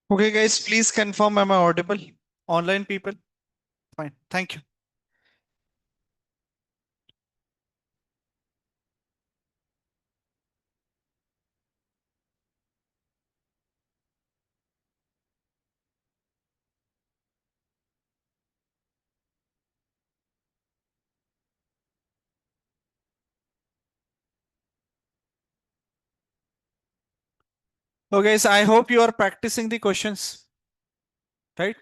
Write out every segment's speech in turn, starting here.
Okay, guys, please confirm am I audible? Online people? Fine. Thank you. Okay, guys, I hope you are practicing the questions, right?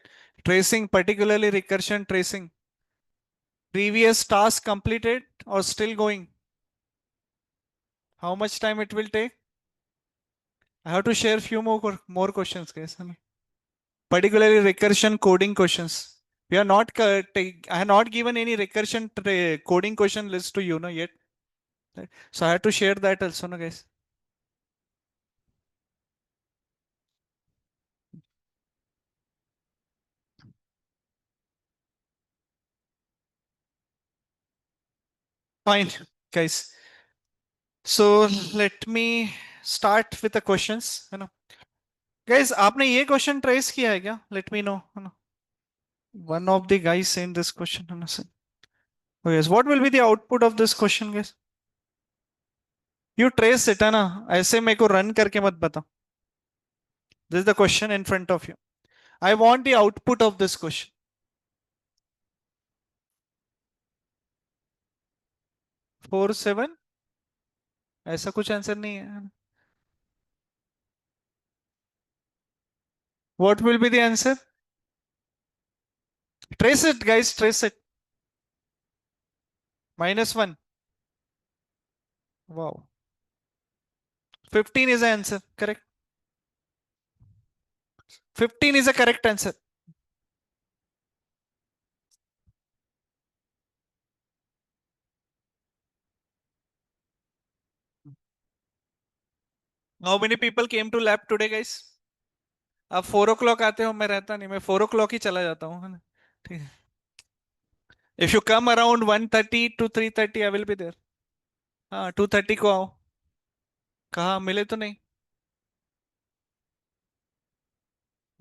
Tracing, particularly recursion tracing. Previous task completed or still going? How much time it will take? I have to share few more questions, guys. Particularly recursion coding questions. We are not I have not given any recursion coding question list to you, no, yet. Right? So I have to share that also, no, guys. Fine, guys. So let me start with the questions. Guys, आपने ये question trace किया है क्या? Let me know. One of the guys saying this question. Oh yes, what will be the output of this question, guys? You trace it, है ना? ऐसे मेरे को run करके मत बता. This is the question in front of you. I want the output of this question. 4 7. ऐसा कुछ आंसर नहीं है. What will be the answer? Trace it, guys. Trace it. -1. Wow. 15 is the answer. Correct. 15 is a correct answer. How many people came to lab today, guys? आप 4 o'clock आते हो, मैं रहता नहीं, मैं 4 o'clock ही चला जाता हूँ, है ना? ठीक है. If you come around 1:30 to 3:30, I will be there. हाँ, 2:30 को आओ. कहाँ मिले तो नहीं.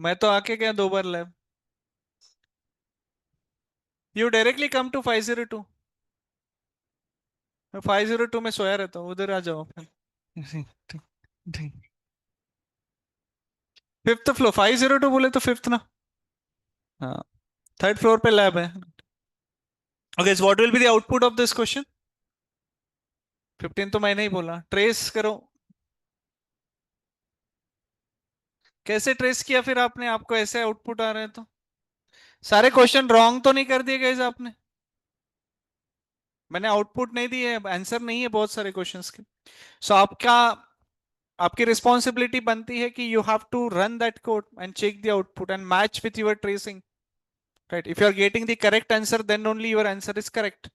मैं तो आके गया 2 बार lab. You directly come to 502. मैं 502 में सोया रहता हूँ, उधर आ जाओ फिर. ठीक. ठीक. 5th फ्लोर 502 बोले तो 5th ना. हाँ. 3rd फ्लोर पे लैब है. Okay, so what will be the output of this question? 15 तो मैंने ही बोला. ट्रेस करो. कैसे ट्रेस किया फिर आपने? आपको ऐसे आउटपुट आ रहे हैं तो सारे क्वेश्चन रॉन्ग तो नहीं कर दिए गए आपने? मैंने आउटपुट नहीं दिए, आंसर नहीं है बहुत सारे क्वेश्चंस के. सो आपकी रिस्पॉन्सिबिलिटी बनती है कि you have to run that code and check the output and match with your tracing. Right, if you are getting the correct answer then only your answer is correct.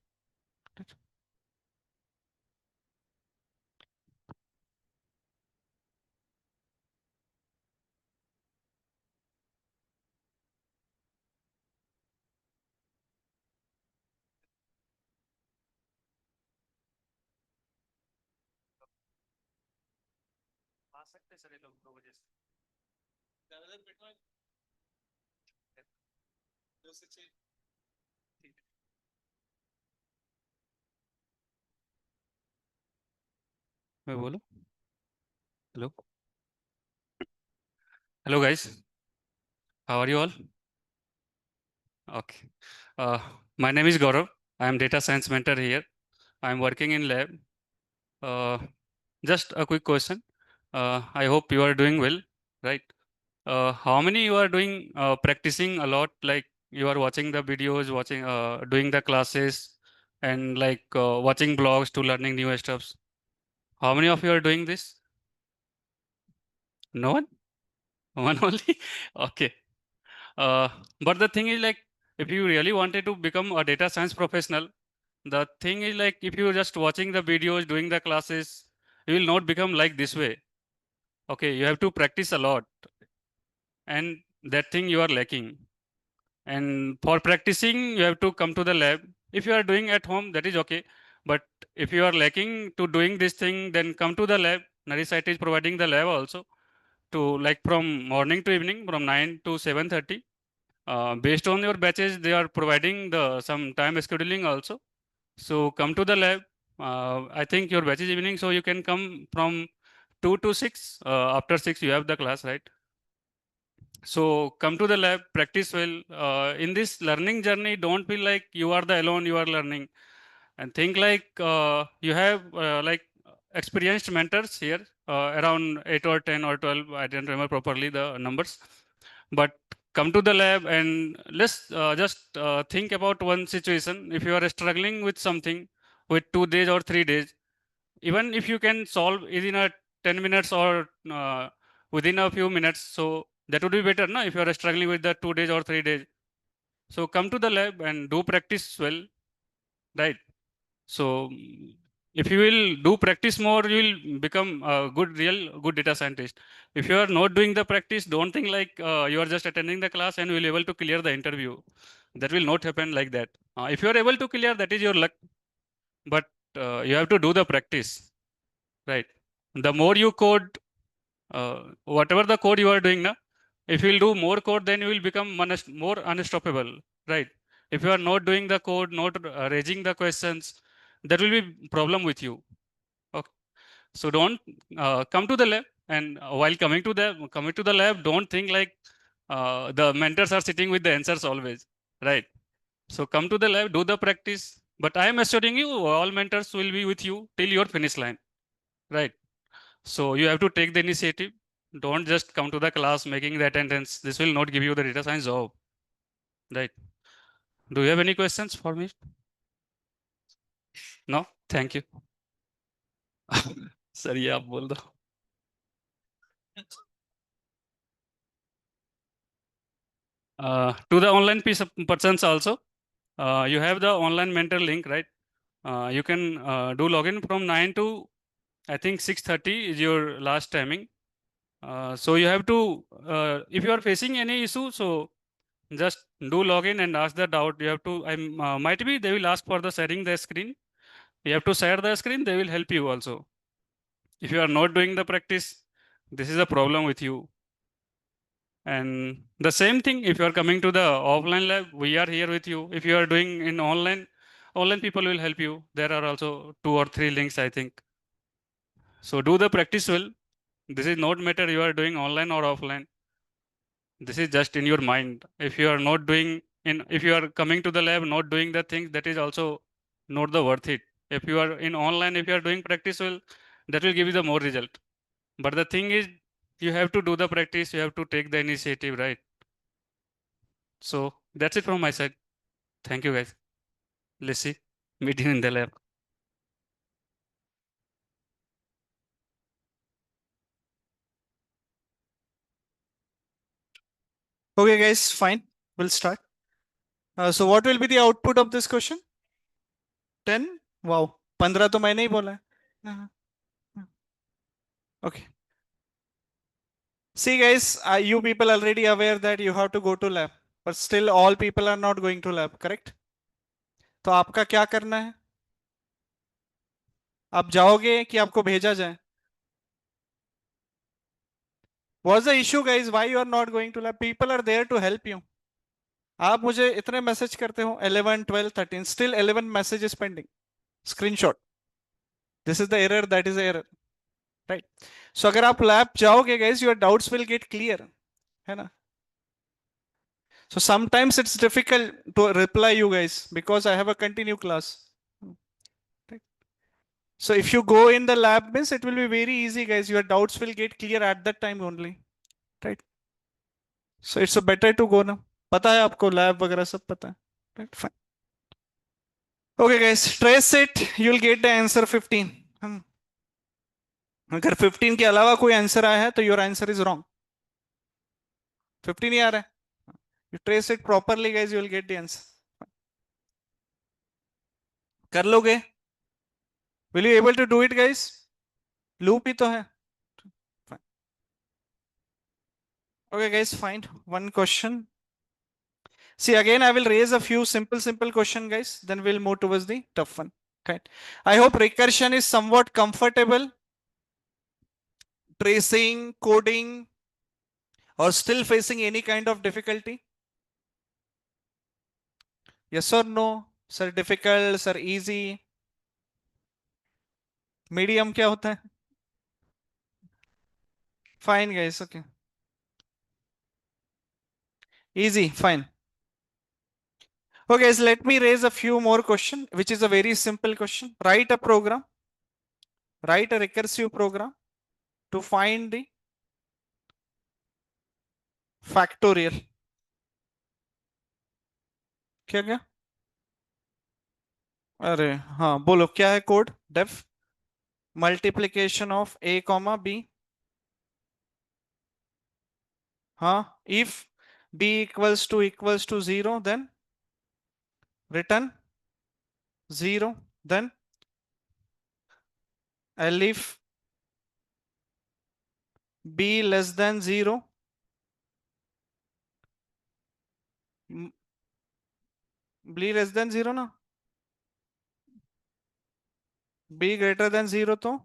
आ सकते सारे लोग 2 बजे से ज्यादा देर बैठना है. 2 से 6. ठीक है. मैं बोलूं? Hello. Hello guys, how are you all? Okay. Uh, my name is Gaurav. I am data science mentor here. I am working in lab. Uh, just a quick question. I hope you are doing well, right? How many you are doing practicing a lot? Like you are watching the videos, watching, doing the classes, and like watching blogs to learning new stuffs. How many of you are doing this? No one? One only? Okay. But the thing is like, if you really wanted to become a data science professional, the thing is like, if you're just watching the videos, doing the classes, you will not become like this way. Okay, you have to practice a lot, and that thing you are lacking. And for practicing, you have to come to the lab. If you are doing at home, that is okay. But if you are lacking to doing this thing, then come to the lab. Narisite is providing the lab also. to like from morning to evening, from 9 to 7:30. Based on your batches, they are providing the some time scheduling also. So come to the lab. I think your batch is evening, so you can come from 2 to 6. After 6, you have the class, right? So come to the lab, practice well. In this learning journey, don't feel like you are the alone. You are learning, and think like you have like experienced mentors here, around 8 or 10 or 12. I don't remember properly the numbers, but come to the lab and let's just think about one situation. If you are struggling with something with 2 days or 3 days, even if you can solve within a 10 minutes or within a few minutes, so that would be better, no? If you are struggling with the 2 days or 3 days, so come to the lab and do practice well, right? So if you will do practice more, you will become a real good data scientist. If you are not doing the practice, don't think like you are just attending the class and will able to clear the interview. That will not happen like that. If you are able to clear, that is your luck, but you have to do the practice, right? The more you code, whatever the code you are doing now, if you will do more code, then you will become more unstoppable, right? If you are not doing the code, not raising the questions, there will be problem with you. Okay. So don't come to the lab, and while coming to the lab, don't think like the mentors are sitting with the answers always, right? So come to the lab, do the practice, but I am assuring you, all mentors will be with you till your finish line, right? So you have to take the initiative. Don't just come to the class making the attendance. This will not give you the data science job, right? Do you have any questions for me? No? Thank you. Sir ये आप बोल दो. To the online persons also, you have the online mentor link, right? You can do login from 9 to I think 6:30 is your last timing. So you have to, if you are facing any issue, so just do login and ask the doubt. You have to, might be they will ask for the sharing the screen. You have to share the screen. They will help you also. If you are not doing the practice, this is a problem with you. And the same thing, if you are coming to the offline lab, we are here with you. If you are doing in online people will help you. There are also 2 or 3 links, I think. So do the practice well. This is not matter you are doing online or offline. This is just in your mind. If you are not doing if you are coming to the lab, not doing the things, that is also not the worth it. If you are in online, if you are doing practice well, that will give you the more result. But the thing is, you have to do the practice, you have to take the initiative, right? So that's it from my side. Thank you, guys. Let's see. Meet you in the lab. Okay, guys, fine. We'll start. So what will be the output of this question? 10? Wow. 15 तो मैंने ही बोला है. हाँ, हाँ. Okay. See, guys, you people already aware that you have to go to lab, but still all people are not going to lab, correct? तो आपका क्या करना है? आप जाओगे कि आपको भेजा जाए? What's the issue, guys? Why you are not going to lab? People are there to help you. आप मुझे इतने मैसेज करते हो 11, 12, 13, still 11 messages pending. Screenshot. This is the error, that is the error. Right? So अगर आप lab जाओगे, guys, your doubts will get clear. है ना? So sometimes it's difficult to reply you guys because I have a continue class. Right? So if you go in the lab means it will be very easy, guys. Your doubts will get clear at that time only. Right? So it's better to go now. पता है आपको lab वगैरह सब पता है. Right? Fine. Okay, guys, trace it. You'll get the answer 15. अगर 15 के अलावा कोई आंसर आया है तो योर आंसर इज रॉन्ग. 15 ही आ रहा है. You trace it properly, guys, you will get the answer. कर लोगे? Will you able to do it, guys? Loop ही तो है. Fine. Okay, guys, fine. One question. See, again, I will raise a few simple question, guys. Then we'll move towards the tough one. Okay. I hope recursion is somewhat comfortable. Tracing, coding, or still facing any kind of difficulty? Yes or no? Sir difficult, sir easy, medium क्या होता है? Fine guys, okay. Easy, fine. Okay guys, let me raise a few more question, which is a very simple question. Write a program, write a recursive program to find the factorial. क्या क्या? अरे हाँ बोलो क्या है code? Def multiplication of A comma B. हाँ, if b equals to 0, then return 0. Then if b less than 0, b less than 0 ना, b greater than 0 तो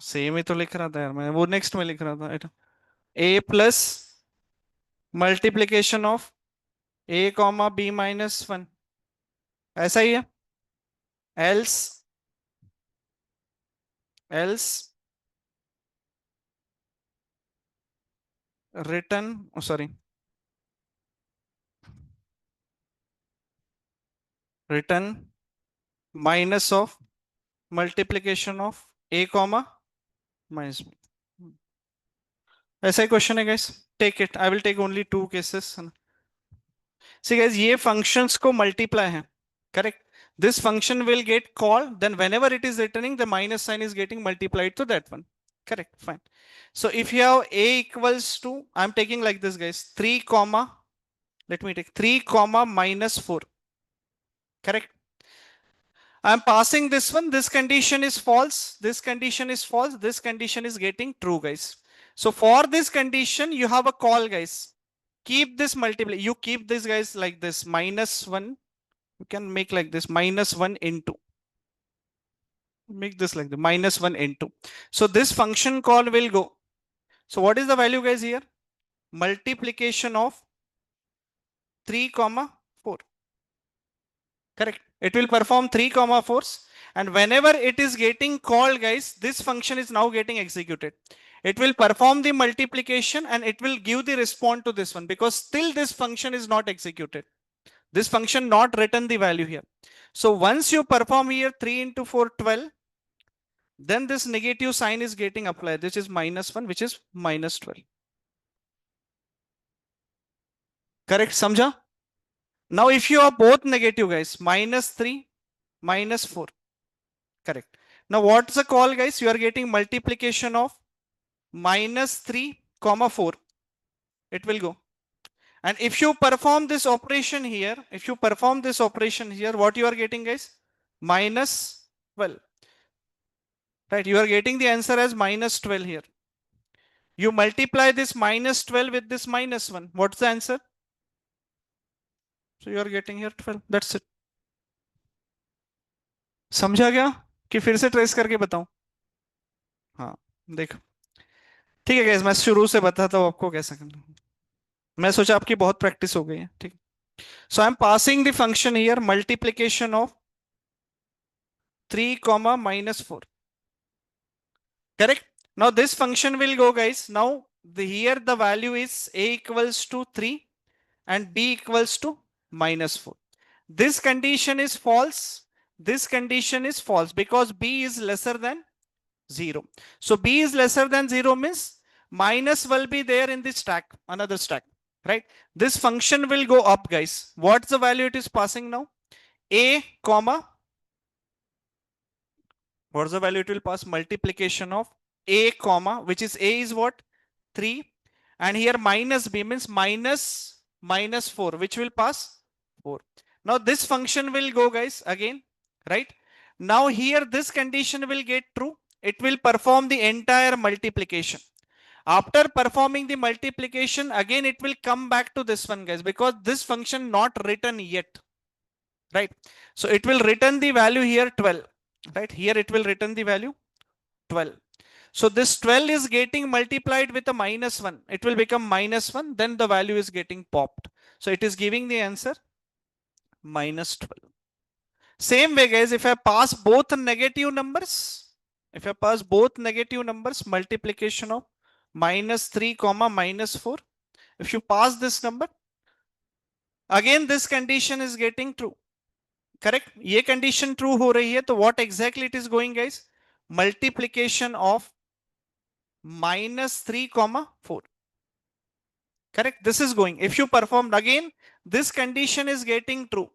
सेम ही तो लिख रहा था यार, मैं वो नेक्स्ट में लिख रहा था. a plus multiplication of a comma b minus 1, ऐसा ही है. else return, sorry, return minus of multiplication of a comma minus b. ऐसा ही क्वेश्चन है guys. Take it, I will take only 2 cases. See guys, ये functions को multiply है, correct. This function will get called, then whenever it is returning, the minus sign is getting multiplied to that one. Correct, fine. So if you have a equals to, I'm taking like this guys, 3 comma, let me take 3 comma minus 4. Correct. I'm passing this one, this condition is false, this condition is false, this condition is getting true guys. So for this condition, you have a call guys. Keep this multiply, you keep this guys like this, minus 1. You can make like this, minus 1 into. Make this like the minus 1 into. So this function call will go. So what is the value guys here? Multiplication of 3 comma 4. Correct. It will perform 3 comma 4, and whenever it is getting called guys, this function is now getting executed. It will perform the multiplication and it will give the response to this one, because still this function is not executed. This function not written the value here. So once you perform here 3 into 4, 12, then this negative sign is getting applied. This is minus 1, which is minus 12. Correct, samjha? Now if you are both negative guys, minus 3, minus 4. Correct. Now what's the call guys? You are getting multiplication of minus 3 comma 4. It will go. And if you perform this operation here, what you are getting guys? Minus 12. Right, you are getting the answer as minus 12 here. You multiply this minus 12 with this minus 1. What's the answer? So you are getting here 12. That's it. समझा गया कि फिर से trace करके बताऊं? हाँ देखो, ठीक है गाइस, मैं शुरू से बताता हूं आपको कैसा करना. मैं सोचा आपकी बहुत प्रैक्टिस हो गई है, ठीक. So I am passing the function here, multiplication of 3 comma minus 4. Correct. Now this function will go guys. Now here the value is a equals to 3 and b equals to minus 4. This condition is false. This condition is false because b is lesser than 0. So b is lesser than 0 means minus will be there in the stack, another stack, right? This function will go up guys. What's the value it is passing now? A comma, what's the value it will pass? Multiplication of a comma, which is a is what? 3, and here minus b means minus 4, which will pass 4. Now this function will go guys again, right? Now here this condition will get true. It will perform the entire multiplication. After performing the multiplication, again it will come back to this one guys, because this function not written yet, right? So it will return the value here 12, right? Here it will return the value 12. So this 12 is getting multiplied with a -1. It will become -1. Then the value is getting popped. So it is giving the answer -12. Same way, guys, if I pass both negative numbers, multiplication of -3 comma -4, if you pass this number, again this condition is getting true. Correct? ये condition true हो रही है, तो what exactly it is going, guys? Multiplication of -3 comma 4. Correct? This is going. If you performed again, this condition is getting true.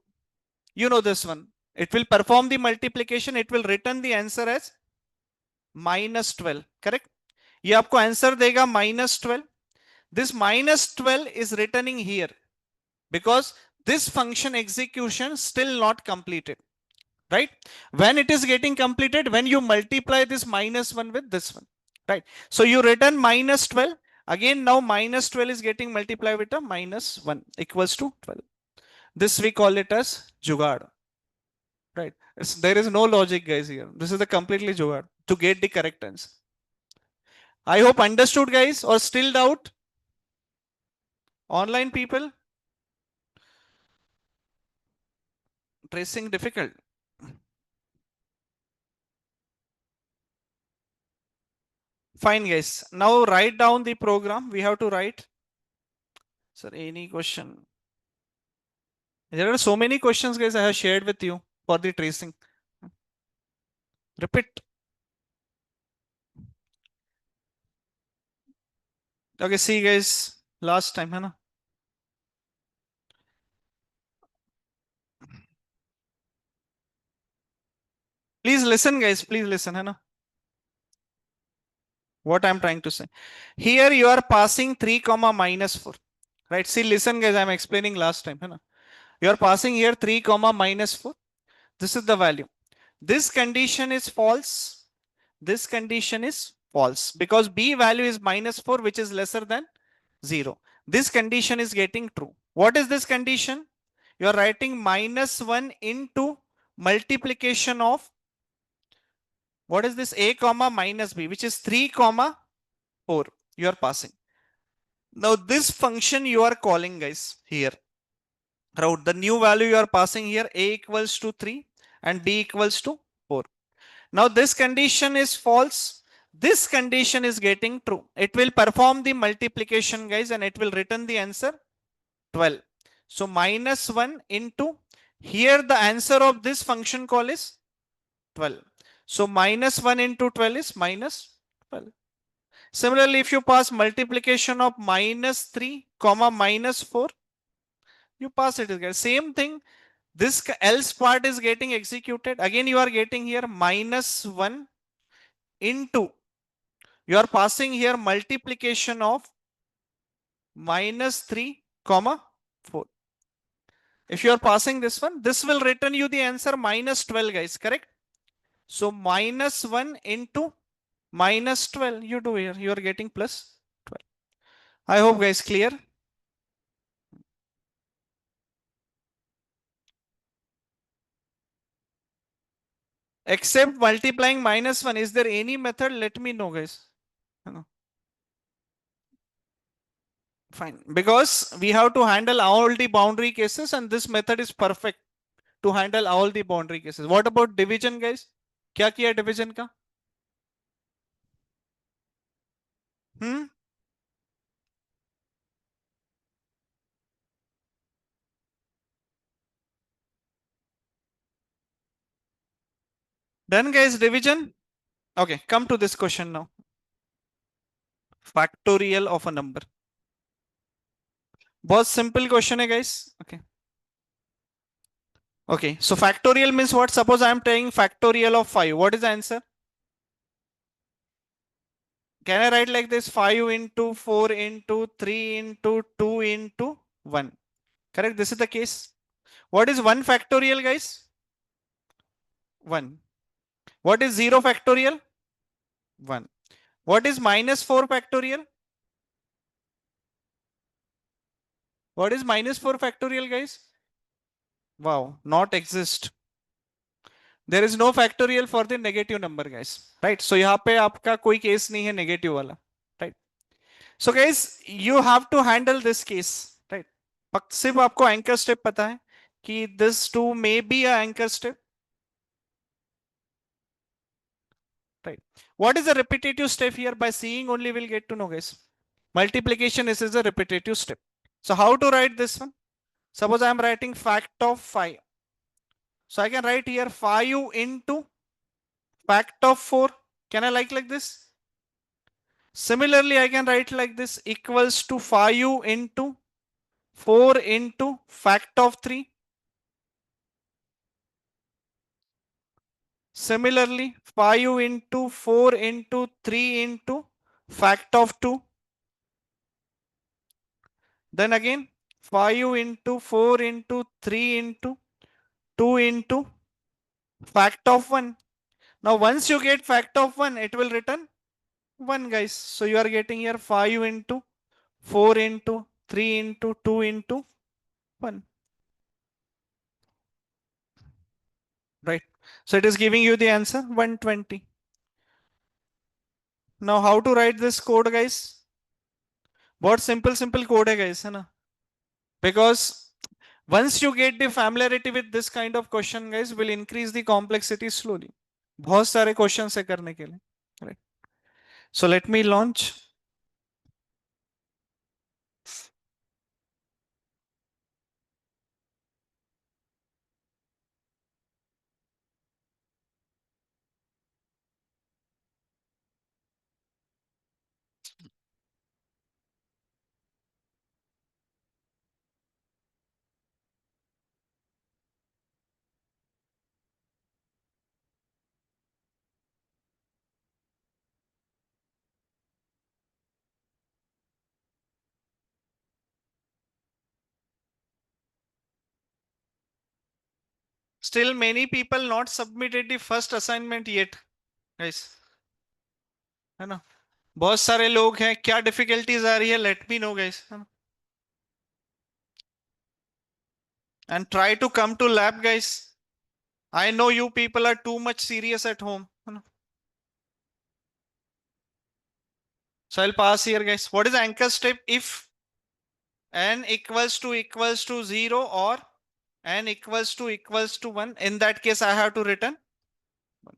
You know this one. It will perform the multiplication. It will return the answer as -12. Correct? ये आपको answer देगा -12. This -12 is returning here because this function execution still not completed. Right? When it is getting completed, when you multiply this -1 with this one. Right? So you return -12. Again, now -12 is getting multiplied with a -1 equals to 12. This we call it as jugaad. Right? There is no logic, guys, here. This is the completely jugaad to get the correct answer. I hope understood, guys, or still doubt? Online people? Tracing difficult. Fine, guys. Now write down the program. We have to write. Sir, any question? There are so many questions, guys, I have shared with you for the tracing. Repeat. Okay, see, guys. Last time, है ना? Please listen, guys. Please listen, है ना? What I'm trying to say. Here you are passing 3 comma -4. Right? See, listen, guys. I'm explaining last time, है ना? You are passing here 3 comma -4. This is the value. This condition is false. This condition is false because b value is -4, which is lesser than 0. This condition is getting true. What is this condition? You are writing -1 into multiplication of what is this a comma minus b, which is 3 comma 4. You are passing. Now this function you are calling, guys, here. Right, the new value you are passing here, a equals to 3 and b equals to 4. Now this condition is false. This condition is getting true. It will perform the multiplication, guys, and it will return the answer 12. So -1 into, here the answer of this function call is 12. So -1 into 12 is -12. Similarly, if you pass multiplication of -3 comma -4, you pass it again. Same thing. This else part is getting executed. Again, you are getting here -1 into, you are passing here multiplication of -3 comma 4. If you are passing this one, this will return you the answer -12, guys. Correct? So -1 into -12 you do here. You are getting +12. I hope, guys, clear. Except multiplying -1, is there any method? Let me know, guys. Fine, because we have to handle all the boundary cases, and this method is perfect to handle all the boundary cases. What about division, guys? क्या किया division का? Done, guys, division. Okay, come to this question now. Factorial of a number. बहुत simple question है, guys. Okay. Okay, so factorial means what? Suppose I am taking factorial of 5. What is the answer? Can I write like this? 5 into 4 into 3 into 2 into 1. Correct? This is the case. What is 1 factorial, guys? 1. What is 0 factorial? 1. What is -4 factorial? What is -4 factorial, guys? Wow, not exist. There is no factorial for the negative number guys, right? So यहाँ पे आपका कोई case नहीं है negative वाला, right? So guys you have to handle this case, right? सिर्फ आपको anchor step पता है कि this too may be a anchor step, right? What is a repetitive step here? By seeing only we'll get to know, guys. Multiplication is a repetitive step. So how to write this one? Suppose I am writing fact of 5. So I can write here 5 into fact of 4. Can I like this? Similarly, I can write like this equals to 5 into 4 into fact of 3. Similarly, 5 into 4 into 3 into fact of 2. Then again 5 into 4 into 3 into 2 into fact of 1. Now once you get fact of 1, it will return 1, guys. So you are getting here 5 into 4 into 3 into 2 into 1. Right. So it is giving you the answer 120. Now how to write this code, guys? What simple code hai, guys, है ना? Because once you get the familiarity with this kind of question, guys, will increase the complexity slowly. बहुत सारे question है करने के लिए, right? So let me launch. Still many people not submitted the first assignment yet, guys, है ना? बहुत सारे लोग हैं, क्या डिफिकल्टीज आ रही है, लेट मी नो गाइस, है ना? And try to come to lab, guys. I know you people are too much serious at home, है ना? So I'll pass here, guys. What is the anchor step if n equals to 0 or n equals to 1? In that case, I have to return 1.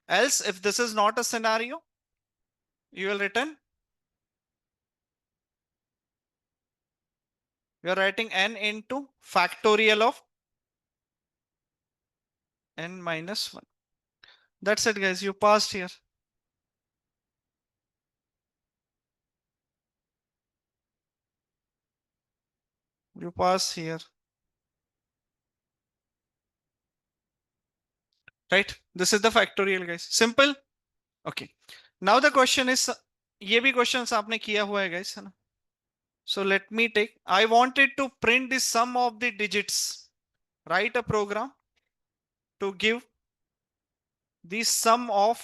Else, if this is not a scenario, you will return. You are writing n into factorial of n minus 1. That's it, guys. You passed here. You pass here. Right? This is the factorial, guys. Simple. Okay. Now the question is, ये भी questions आपने किया हुआ है, guys, है ना? So let me take. I wanted to print the sum of the digits. Write a program to give the sum of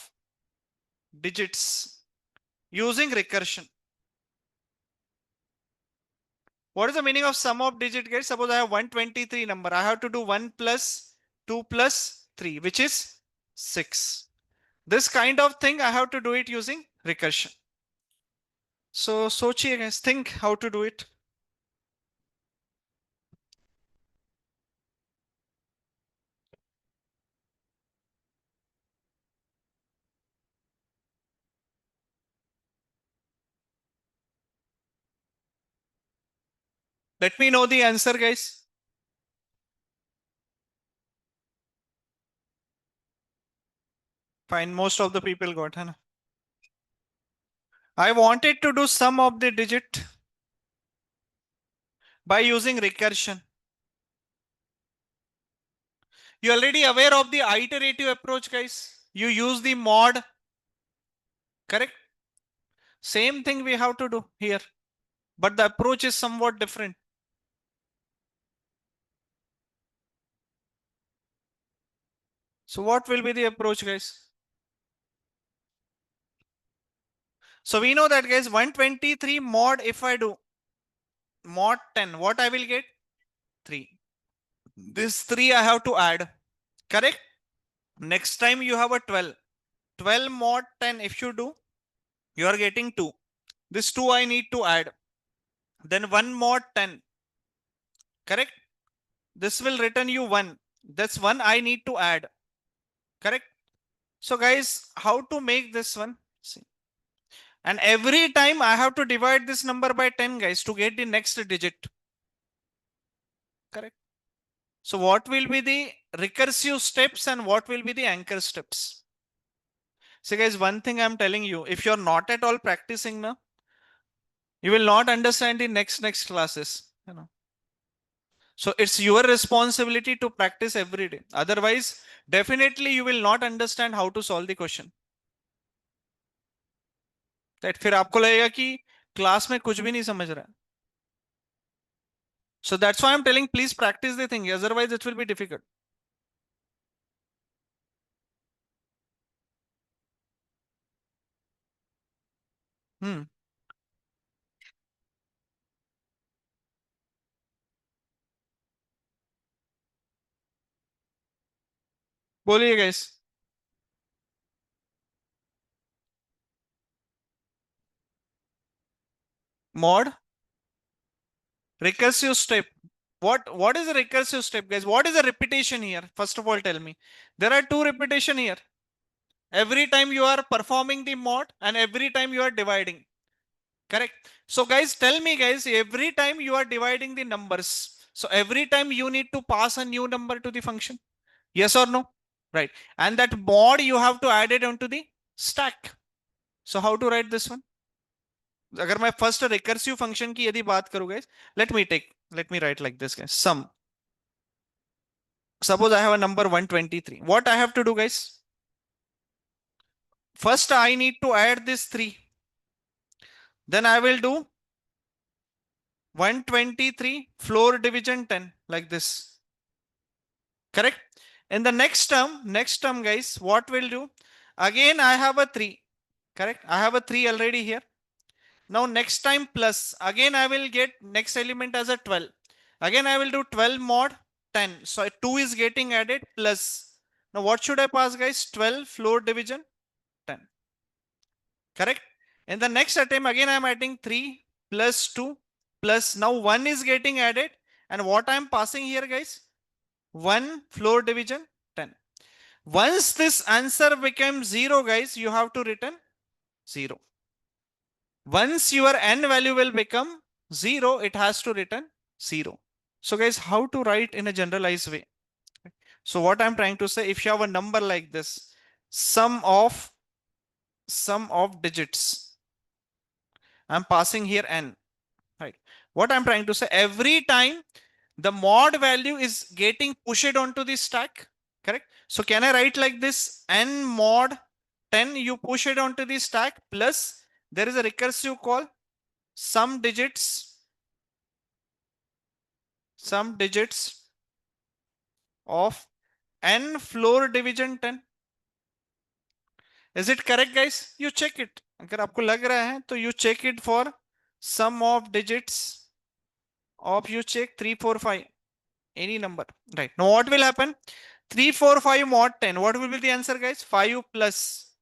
digits using recursion. What is the meaning of sum of digit, guys? Suppose I have 123 number. I have to do 1 plus 2 plus 3, which is 6. This kind of thing I have to do it using recursion. So sochiye guys, think how to do it. Let me know the answer, guys. Fine, most of the people got, है ना? I wanted to do sum of the digit by using recursion. You already aware of the iterative approach, guys. You use the mod, correct? Same thing we have to do here, but the approach is somewhat different. So what will be the approach, guys? So we know that, guys, 123 mod, if I do mod 10, what I will get? 3. This 3 I have to add, correct? Next time you have a 12. 12 mod 10, if you do, you are getting 2. This 2 I need to add. Then 1 mod 10. Correct? This will return you 1. That's 1 I need to add. Correct? So guys, how to make this one? See. And every time I have to divide this number by 10, guys, to get the next digit. Correct? So what will be the recursive steps and what will be the anchor steps? So guys, one thing I'm telling you, if you're not at all practicing now, you will not understand the next classes. So it's your responsibility to practice every day. Otherwise, definitely you will not understand how to solve the question. That फिर आपको लगेगा कि class में कुछ भी नहीं समझ रहा है. So that's why I'm telling, please practice the thing. Otherwise, it will be difficult. Hmm. बोलिए guys. Mod recursive step. What is a recursive step, guys? What is a repetition here? First of all, tell me. There are two repetition here. Every time you are performing the mod and every time you are dividing. Correct. So guys, tell me guys, every time you are dividing the numbers, so every time you need to pass a new number to the function. Yes or no? Right. And that mod you have to add it onto the stack. So how to write this one? अगर मैं first recursive function की यदि बात करूँ guys, let me write like this guys. Sum. Suppose I have a number 123. What I have to do guys? First I need to add this 3. Then I will do 123 floor division 10 like this. Correct? In the next term guys, what will do? Again I have a 3. Correct? I have a 3 already here. Now next time plus, again I will get next element as a 12. Again I will do 12 mod 10. So 2 is getting added plus. Now what should I pass guys? 12 floor division 10. Correct? In the next attempt again I am adding 3 plus 2 plus now 1 is getting added. And what I am passing here guys? 1 floor division 10. Once this answer becomes 0 guys, you have to return 0. Once your n value will become 0, it has to return 0. So guys, how to write in a generalized way? So what I'm trying to say, if you have a number like this, sum of digits, I'm passing here n, right? What I'm trying to say, every time the mod value is getting pushed onto the stack, correct? So can I write like this? N mod 10, you push it onto the stack, plus there is a recursive call sum digits of n floor division 10. Is it correct guys? You check it. अगर आपको लग रहा है तो you check it for sum of digits of, you check 3 4 5 any number, right? Now what will happen? 3 4 5 mod 10, what will be the answer guys? 5 plus,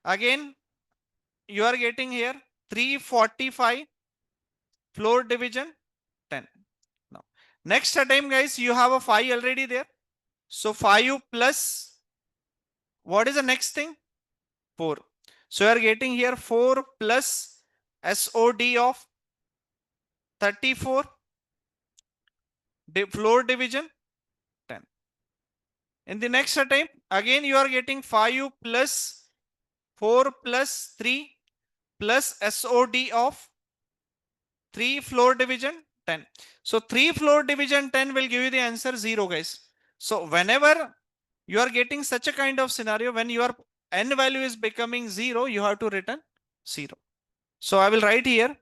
again you are getting here 345 floor division 10. Now next time guys, you have a 5 already there, so 5 plus, what is the next thing? 4. So you are getting here 4 plus SOD of 34 floor division 10. In the next attempt, again you are getting 5 plus 4 plus 3 plus SOD of 3 floor division 10. So 3 floor division 10 will give you the answer 0 guys. So whenever you are getting such a kind of scenario, when your n value is becoming 0, you have to return 0. So I will write here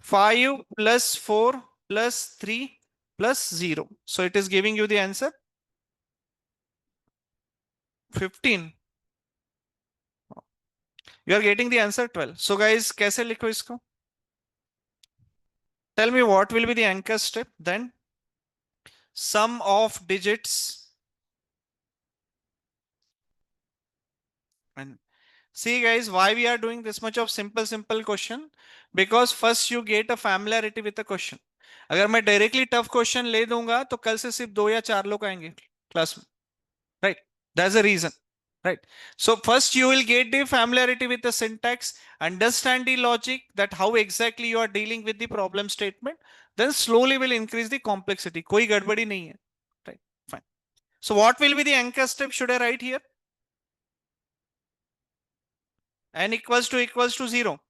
5 plus 4 plus 3 plus 0. So it is giving you the answer 15. You are getting the answer 12. So guys, कैसे लिखो इसको? Tell me what will be the anchor step then? Sum of digits And see guys, why we are doing this much of simple question? Because first you get a familiarity with the question. अगर मैं directly tough question ले दूंगा तो कल से सिर्फ 2 या 4 लोग आएंगे क्लास में, right? That's the reason, right? So first you will get the familiarity with the syntax, understand the logic, that how exactly you are dealing with the problem statement, then slowly will increase the complexity. कोई गड़बड़ी नहीं है, right? Fine. So what will be the anchor step should I write here? N equals to 0.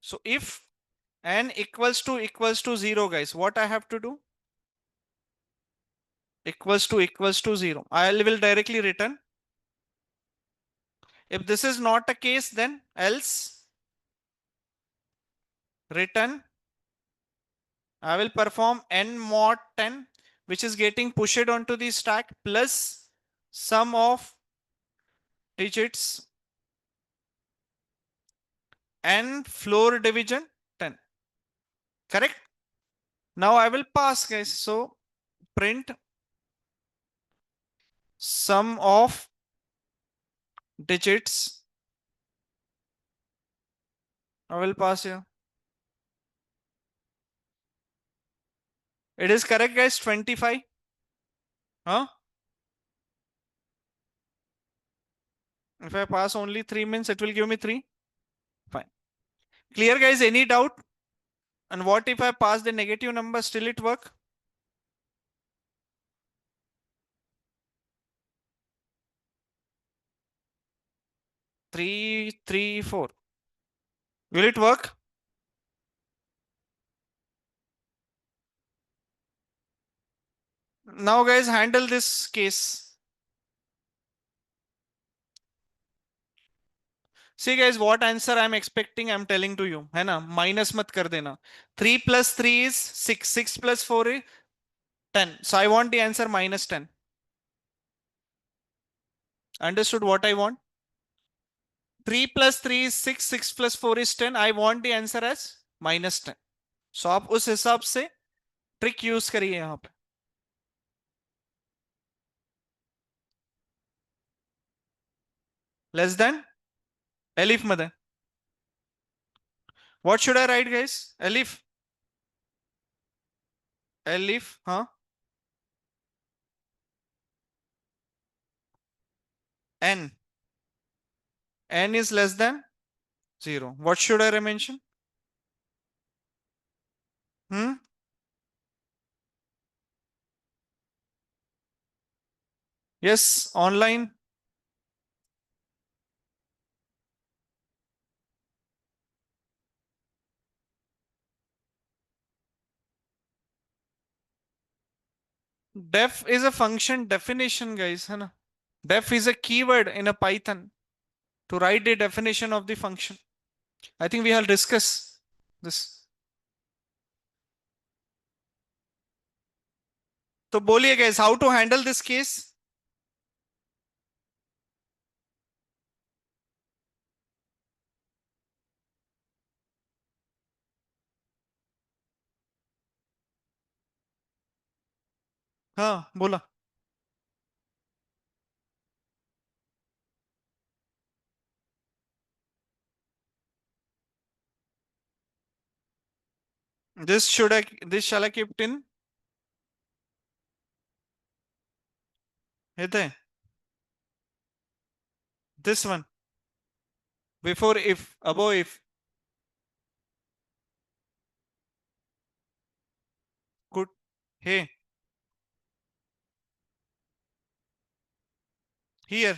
So if n equals to 0, guys, what I have to do? Equals to 0. I will directly return. If this is not a case, then else return. I will perform n mod 10, which is getting pushed onto the stack, plus sum of digits and floor division 10. Correct? Now I will pass, guys. So print sum of digits. I will pass here. It is correct, guys. 25. Huh? If I pass only 3 means it will give me 3. Fine. Clear, guys? Any doubt? And what if I pass the negative number? Still it work? Three, three, 4. Will it work? Now, guys, handle this case. See, guys, what answer I'm expecting, I'm telling to you. है ना? Minus मत कर देना. 3 plus 3 is 6. 6 plus 4 is 10. So I want the answer minus 10. Understood what I want? 3 plus 3 is 6. 6 plus 4 is 10. I want the answer as minus 10. So आप उस हिसाब से trick use करिए यहां पे. Less than elif मध्ये. What should I write, guys? Elif. Elif, huh? N. N is less than 0. What should I mention? Hmm? Yes, online. Def is a function definition, guys. है ना? Def is a keyword in a Python to write the definition of the function. I think we have discussed this. तो बोलिए guys, how to handle this case? हाँ बोला. This shall I keep it in? Hite. This one. Before if, above if. Could. Hey. Here.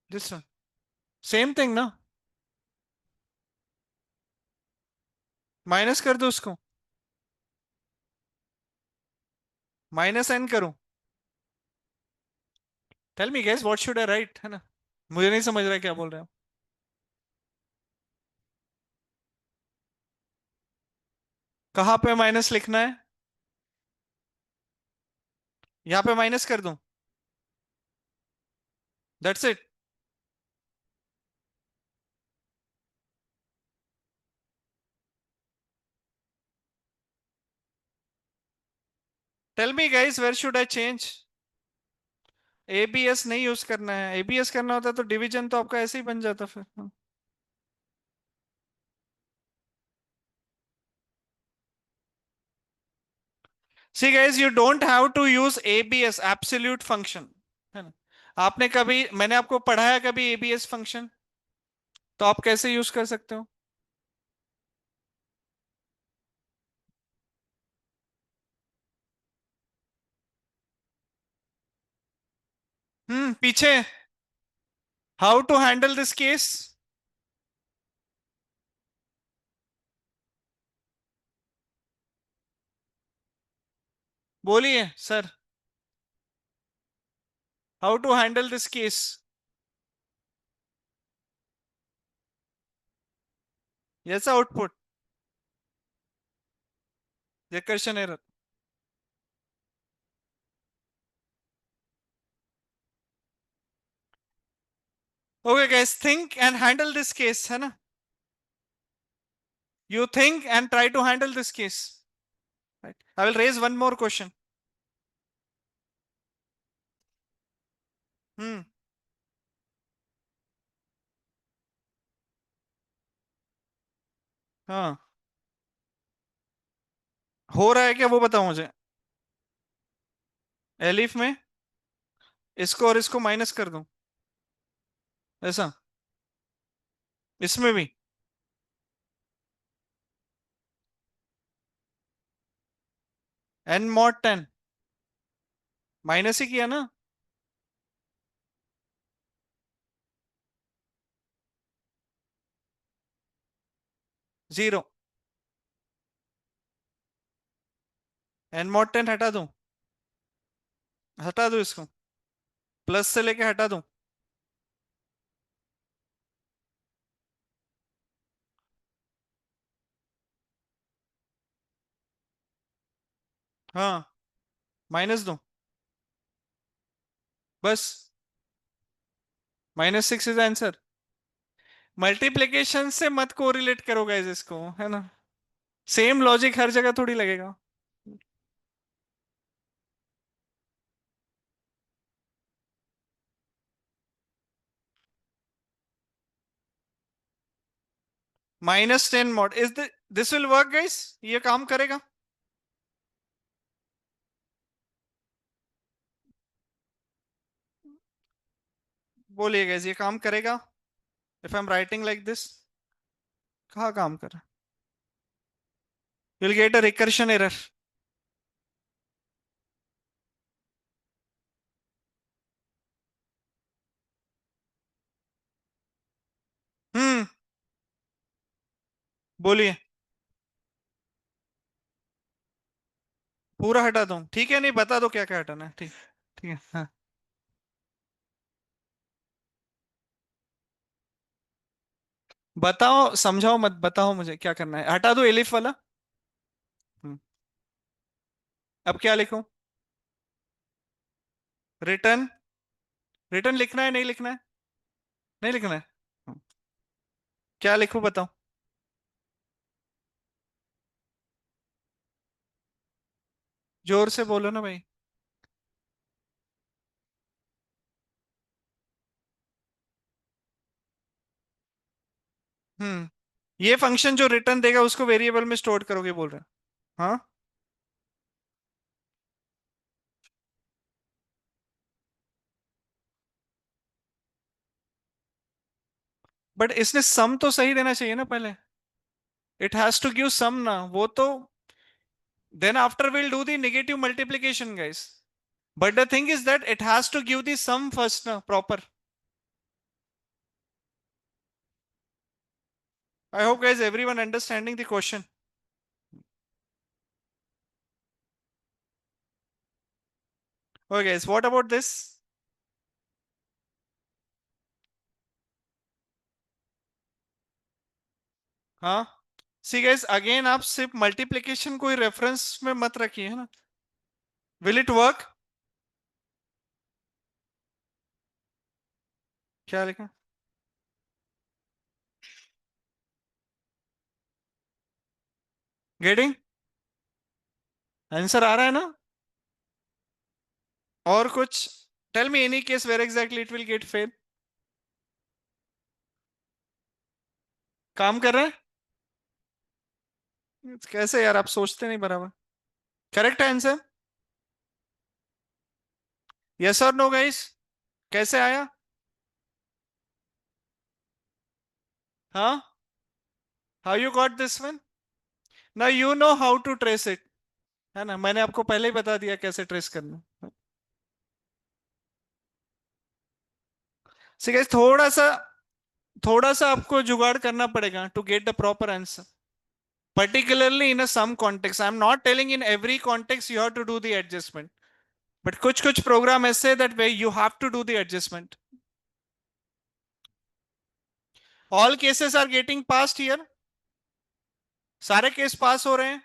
This one. Same thing, ना? Minus कर दो उसको. Minus N करूं. Tell me guys what should I write, है ना? मुझे नहीं समझ रहा क्या बोल रहे हो. कहां पे माइनस लिखना है? यहां पे माइनस कर दूं? That's it. Tell me guys where should I change? ABS नहीं यूज करना है, एबीएस करना होता तो डिवीजन तो आपका ऐसे ही बन जाता फिर। See guys, you don't have to use ABS absolute function, है ना। आपने कभी, मैंने आपको पढ़ाया कभी एबीएस फंक्शन? तो आप कैसे यूज कर सकते हो? पीछे। How to handle this case? बोलिए sir. How to handle this case? Yes, output recursion error. Okay guys, think and handle this case, है ना। You think and try to handle this case. I will raise one more question. Hmm. हाँ। हो रहा है क्या वो बताओ मुझे। एलिफ में इसको और इसको माइनस कर दूं, ऐसा? इसमें भी n mod 10 माइनस ही किया ना। 0। n mod 10 हटा दूं? हटा दूं इसको? प्लस से लेके हटा दूं? हाँ, माइनस दूं? बस। -6 इज आंसर। मल्टीप्लीकेशन से मत कोरिलेट करो गाइस इसको, है ना। सेम लॉजिक हर जगह थोड़ी लगेगा। -10 mod is this will work guys? ये काम करेगा? बोलिए गाइस, ये काम करेगा if I am writing like this? कहाँ काम कर रहा? You will get a recursion error. Hmm. बोलिए। पूरा हटा दूं? ठीक है, नहीं बता दो क्या क्या हटाना है, ठीक। ठीक है, हाँ। बताओ, समझाओ मत, बताओ मुझे क्या करना है। हटा दो एलिफ वाला? हम्म। अब क्या लिखूं? रिटर्न? रिटर्न लिखना है नहीं लिखना है? नहीं लिखना है। हम्म। क्या लिखूं बताओ? जोर से बोलो ना भाई। हम्म। ये फंक्शन जो रिटर्न देगा उसको वेरिएबल में स्टोर करोगे बोल रहे हैं? हाँ। बट इसने सम तो सही देना चाहिए ना पहले। It has to give sum ना, वो तो then after will do the negative multiplication guys. But the thing is that it has to give the sum first ना, proper. I hope guys everyone understanding the question. Okay guys, what about this? हाँ। See guys, again आप सिर्फ multiplication को ही reference में मत रखिए, है ना। Will it work? क्या लिखा? गेटिंग? आंसर आ रहा है ना? और कुछ? Tell me any case where exactly it will get fail. काम कर रहे हैं कैसे यार, आप सोचते नहीं बराबर. Correct answer. यस और नो गाइस. कैसे आया. हाँ. How you got this one. ना you know how to trace it. है ना, मैंने आपको पहले ही बता दिया कैसे ट्रेस करना. गाइस थोड़ा सा आपको जुगाड़ करना पड़ेगा to get the proper answer. Particularly in a some context. I'm not telling in every context you have to do the adjustment. But कुछ program ऐसे that way you have to do the adjustment. All cases are getting passed here. सारे case पास हो रहे हैं.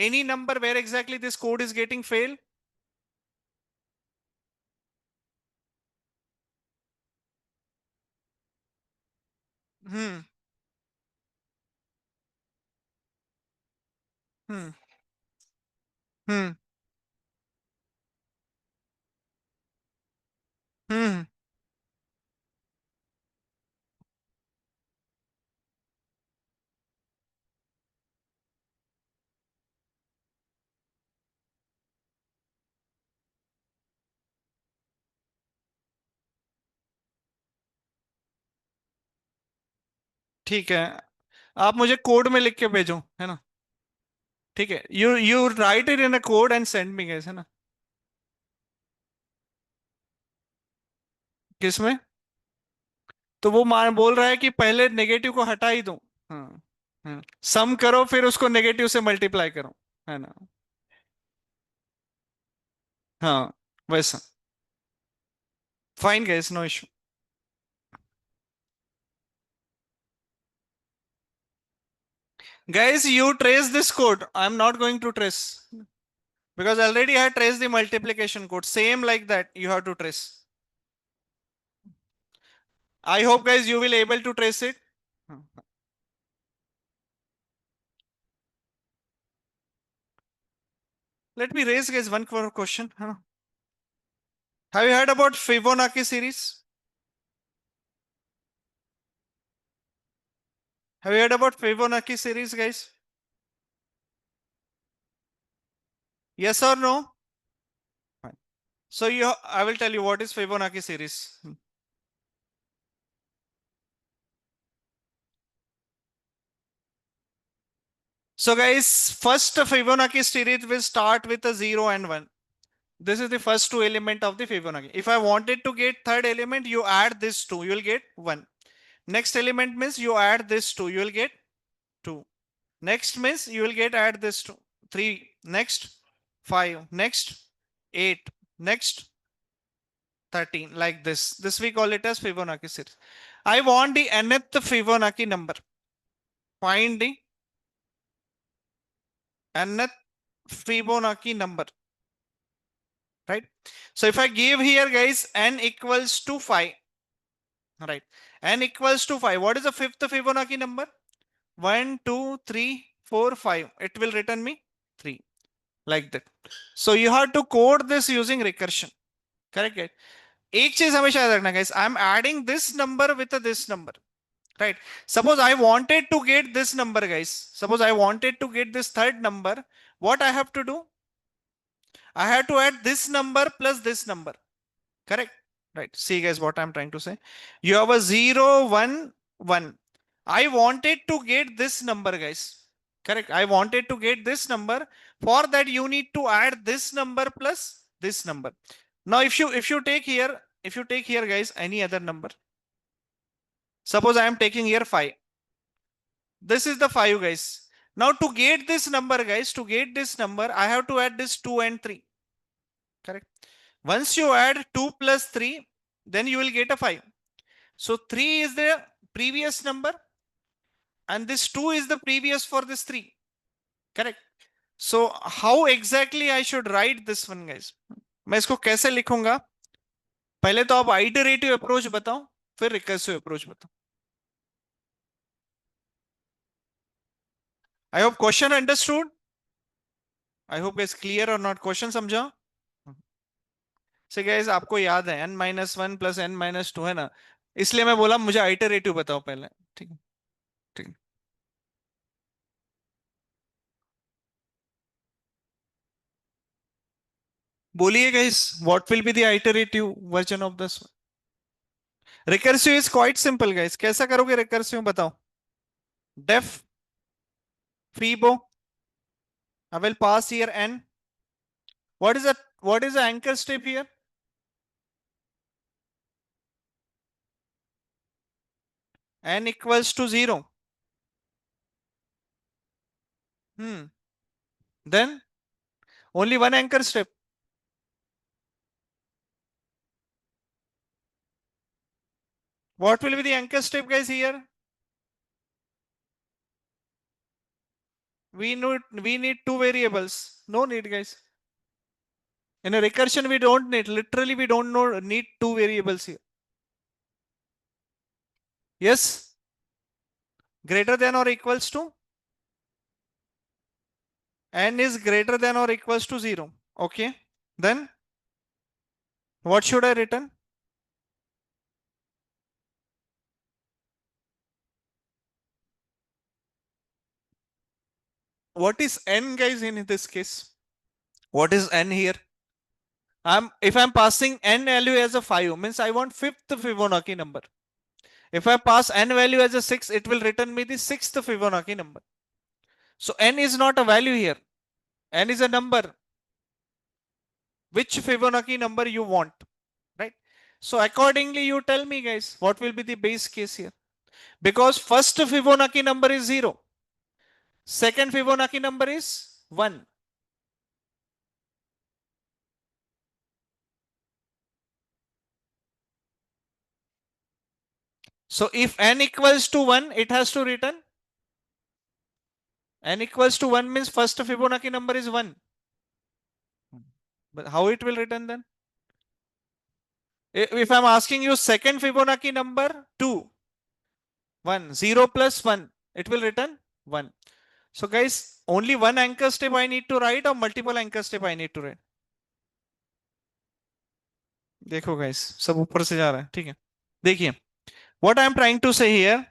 Any number where exactly this code is getting fail. Hmm. Hmm. Hmm. Hmm. ठीक है. आप मुझे कोड में लिख के भेजो, है ना. ठीक है. You right it in a code and send me guys, है ना. किसमें. तो वो मान बोल रहा है कि पहले नेगेटिव को हटा ही दो. हाँ. हाँ. सम करो फिर उसको नेगेटिव से मल्टीप्लाई करो, है ना. हाँ. वैसा. Fine guys, no issue. Guys, you trace this code. I'm not going to trace because already I traced the multiplication code. Same like that, you have to trace. I hope guys you will able to trace it. Let me raise guys one more question. Have you heard about Fibonacci series? Have you heard about Fibonacci series, guys? Yes or no? Fine. So I will tell you what is Fibonacci series. So guys, first Fibonacci series will start with a 0 and 1. This is the first two element of the Fibonacci. If I wanted to get third element, you add this two, you will get 1. Next element means you add this two, you will get 2. Next means you will get add this two, 3. Next 5. Next 8. Next 13. Like this. This we call it as Fibonacci series. I want the nth Fibonacci number. Find the nth Fibonacci number. Right. So if I give here guys n equals to 5. Right. N equals to 5. What is the fifth Fibonacci number? 1, 2, 3, 4, 5. It will return me 3. Like that. So you have to code this using recursion. Correct it. एक चीज हमेशा याद रखना guys. I'm adding this number with this number. Right. Suppose I wanted to get this number, guys. Suppose I wanted to get this third number. What I have to do? I have to add this number plus this number. Correct. Right. See, guys, what I'm trying to say. You have a 0, 1, 1. I wanted to get this number, guys. Correct. I wanted to get this number. For that, you need to add this number plus this number. Now, if you take here, guys, any other number. Suppose I am taking here 5. This is the 5, guys. Now to get this number, guys, to get this number, I have to add this 2 and 3. Correct. Once you add 2 plus 3, then you will get a 5. So 3 is the previous number and this 2 is the previous for this 3. Correct. So how exactly I should write this one, guys? मैं इसको कैसे लिखूंगा? पहले तो आप iterative approach बताओ, फिर recursive approach बताओ. I hope question understood. I hope it's clear or not. Question समझा? से गाइस आपको याद है n-1 प्लस n-2 है ना, इसलिए मैं बोला मुझे आइटरेटिव बताओ पहले। ठीक है, ठीक है। बोलिए guys, what will be the iterative version of this? Recursive is quite simple guys, कैसा करोगे रिकर्सिव बताओ? Def fibo, I will pass here n. What is the anchor step here? N equals to 0. Hmm. Then only one anchor step. What will be the anchor step, guys, here? We need two variables. No need, guys. In a recursion, we don't need. Literally, we don't need two variables here. Yes? Greater than or equals to? N is greater than or equals to 0. Okay. Then what should I return? What is n, guys, in this case? What is n here? If I'm passing n value as a 5, means I want fifth Fibonacci number. If I pass n value as a 6, it will return me the sixth Fibonacci number. So n is not a value here. N is a number. Which Fibonacci number you want, right? So accordingly, you tell me, guys, what will be the base case here? Because first Fibonacci number is 0. Second Fibonacci number is 1. So if n equals to 1, it has to return. N equals to 1 means first Fibonacci number is 1. But how it will return then? If I'm asking you second Fibonacci number 2, 1, 0 plus 1, it will return 1. So guys, only one anchor step I need to write or multiple anchor step I need to write? देखो guys, सब ऊपर से जा रहा है, ठीक है? देखिए, what I am trying to say here,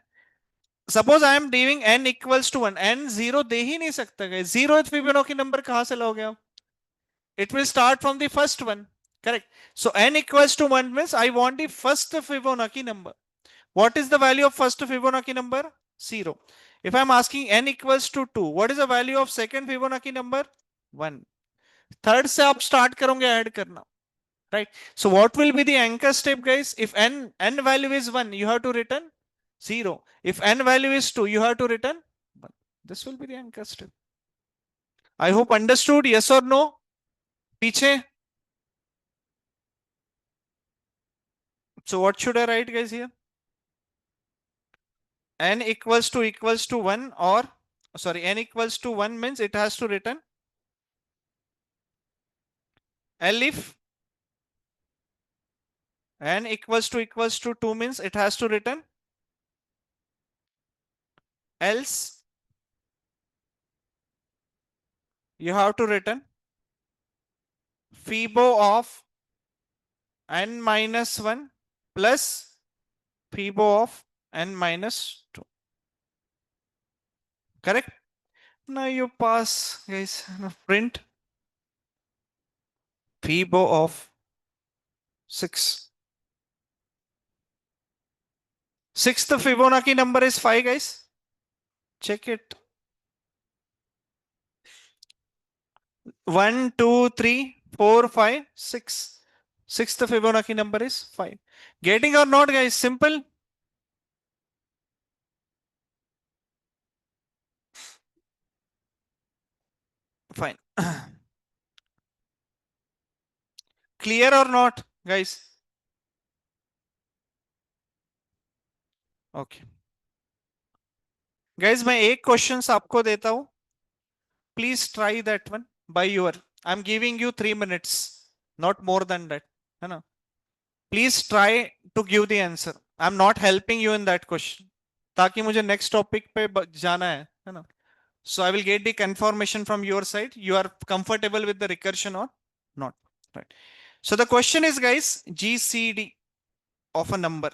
suppose I am giving n equals to 1, n 0 दे ही नहीं सकता guys, 0th Fibonacci number कहां से लाओगे आप? It will start from the first one, correct? So n equals to 1 means I want the first Fibonacci number. What is the value of first Fibonacci number? 0. If I'm asking n equals to 2, what is the value of second Fibonacci number? 1. Third से आप start करोगे add करना, right? So what will be the anchor step, guys? If n value is 1, you have to return 0. If n value is 2, you have to return 1. This will be the anchor step. I hope understood. Yes or no? पीछे. So what should I write, guys, here? N equals to 1, or sorry, n equals to 1 means it has to return L. If n equals to 2 means it has to return else. You have to return Fibo of n minus 1 plus Fibo of n minus 2. Correct? Now you pass, guys. Print Fibo of 6. Sixth Fibonacci number is 5, guys. Check it. 1, 2, 3, 4, 5, 6. Sixth Fibonacci number is 5. Getting or not, guys? Simple. Fine. Clear or not, guys? Okay. Guys, मैं एक question आपको देता हूं. Please try that one by your. I'm giving you 3 minutes, not more than that. है ना? Please try to give the answer. I'm not helping you in that question. ताकि मुझे next topic पे जाना है ना? So I will get the confirmation from your side. You are comfortable with the recursion or not, right? So the question is, guys, GCD of a number.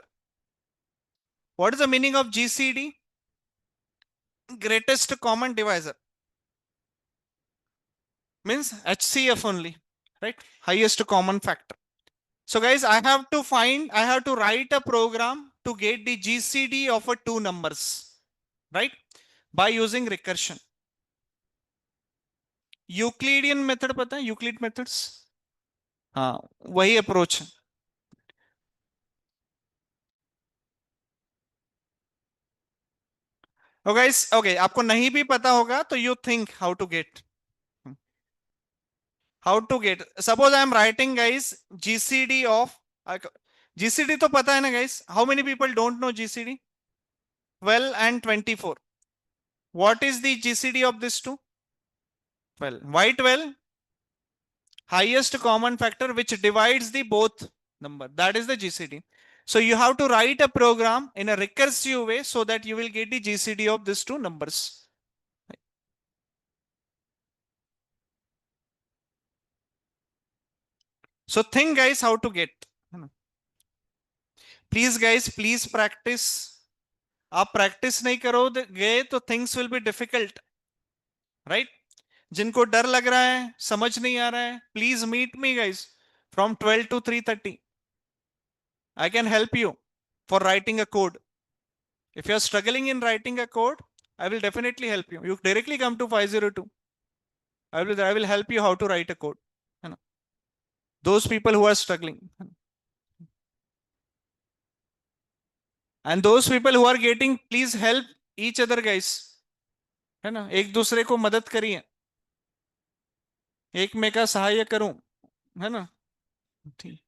What is the meaning of GCD? Greatest common divisor. Means HCF only, right? Highest common factor. So guys, I have to write a program to get the GCD of a two numbers, right? By using recursion. Euclidean method पता है? Euclid methods, हाँ, वही approach है. Okay guys, okay, आपको नहीं भी पता होगा तो you think how to get. Suppose I am writing guys GCD of, GCD तो पता है ना guys? How many people don't know GCD? 12 and 24. What is the GCD of this two? 12. Why 12? Highest common factor which divides the both number. That is the GCD. So you have to write a program in a recursive way so that you will get the GCD of these two numbers. So think guys how to get. Please guys, please practice. आप practice नहीं करोगे तो things will be difficult, right? जिनको डर लग रहा है, समझ नहीं आ रहा है, please meet me guys from 12 to 3:30. I can help you for writing a code. If you are struggling in writing a code, I will definitely help you. You directly come to 502. I will help you how to write a code. Those people who are struggling. And those people who are getting, please help each other guys. है ना? एक दूसरे को मदद करिए. एक में का सहाय करूं, है ना? ठीक.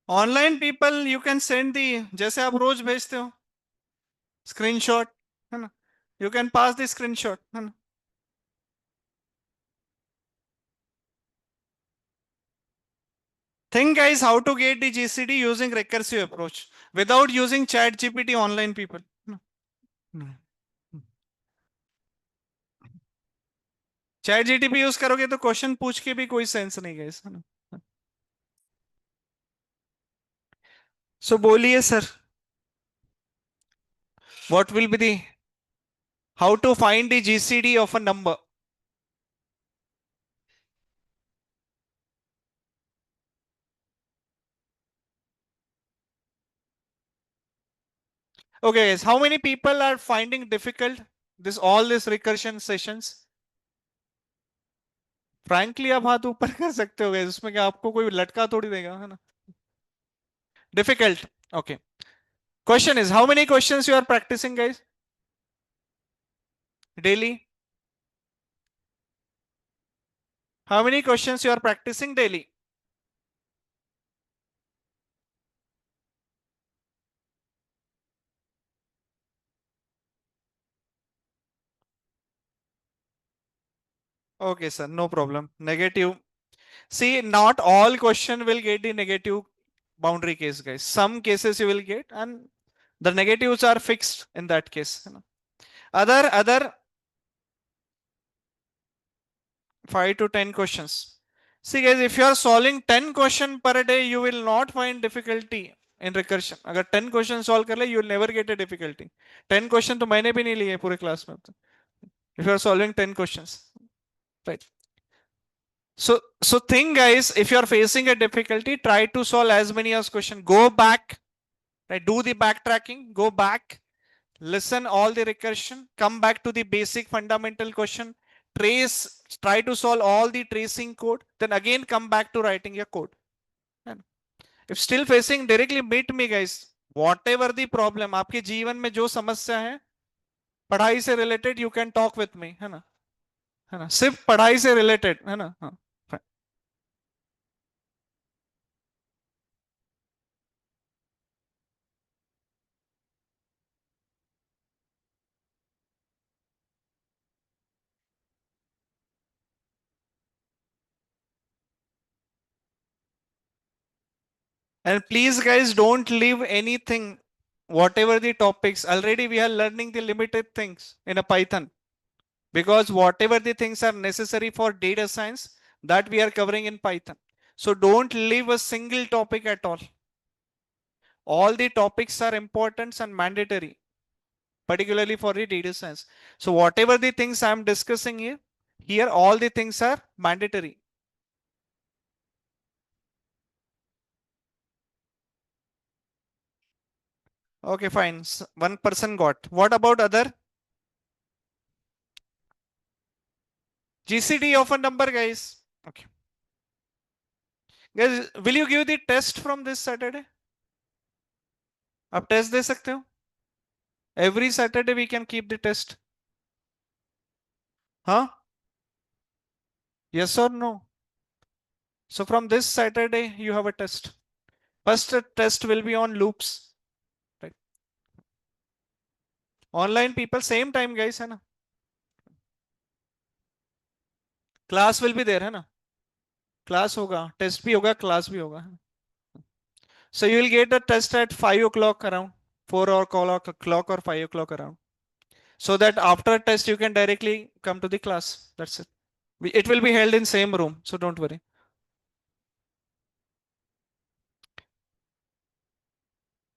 Online people you can send the, जैसे आप रोज भेजते हो स्क्रीनशॉट, है ना? You can pass the screenshot, है ना? Think guys how to get the GCD using recursive approach without using chat GPT online people. Chat GTP use करोगे तो क्वेश्चन पूछ के भी कोई सेंस नहीं है इसमें. सो बोलिए sir, what will be the, how to find the GCD of a number? Okay guys, how many people are finding difficult this all this recursion sessions? Frankly आप हाथ ऊपर कर सकते हो guys, उसमें क्या आपको कोई लटका थोड़ी देगा, है ना? Difficult. Okay. Question is, how many questions you are practicing guys daily? How many questions you are practicing daily? Okay sir, no problem. Negative. See, not all question will get the negative boundary case guys. Some cases you will get, and the negatives are fixed in that case, you know. Other 5 to 10 questions. See guys, if you are solving 10 question per day, you will not find difficulty in recursion. अगर 10 question solve कर ले, you will never get a difficulty. 10 question तो मैंने भी नहीं लिए पूरे class में. If you are solving 10 questions, right? So think guys, if you are facing a difficulty, try to solve as many as question. Go back, right? Do the backtracking. Go back, listen all the recursion, come back to the basic fundamental question, trace, try to solve all the tracing code, then again come back to writing your code. And if still facing, directly meet me guys. Whatever the problem, आपके जीवन में जो समस्या है पढ़ाई से related, you can talk with me, है ना? है ना? सिर्फ पढ़ाई से रिलेटेड, है ना? हाँ. And please guys, don't leave anything, whatever the topics. Already we are learning the limited things in a Python, because whatever the things are necessary for data science, that we are covering in Python. So don't leave a single topic at all the topics are important and mandatory, particularly for the data science. So whatever the things I'm discussing here all the things are mandatory. Okay, fine. One person got. What about other? GCD of a number, guys. Okay. Guys, will you give the test from this Saturday? आप test दे सकते हो? Every Saturday we can keep the test. Huh? Yes or no? So from this Saturday you have a test. First test will be on loops. Right? Online people same time, guys, है ना? Class will be there, है ना? Class होगा, test भी होगा, class भी होगा. So you will get a test at 5 o'clock around, 4 o'clock or 5 o'clock around. So that after test you can directly come to the class. That's it. It will be held in same room, so don't worry.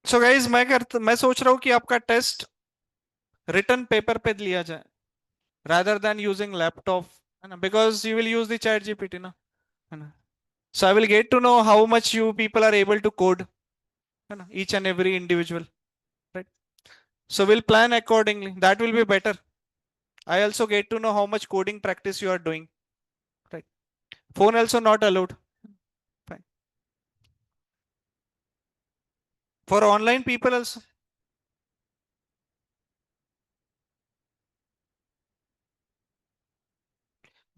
So guys, मैं सोच रहा हूँ कि आपका test return paper पे लिया जाए rather than using laptop, है ना? Because you will use the chat GPT ना, है ना? So I will get to know how much you people are able to code, है ना? Each and every individual, right? So we'll plan accordingly. That will be better. I also get to know how much coding practice you are doing, right? Phone also not allowed. Fine. For online people also.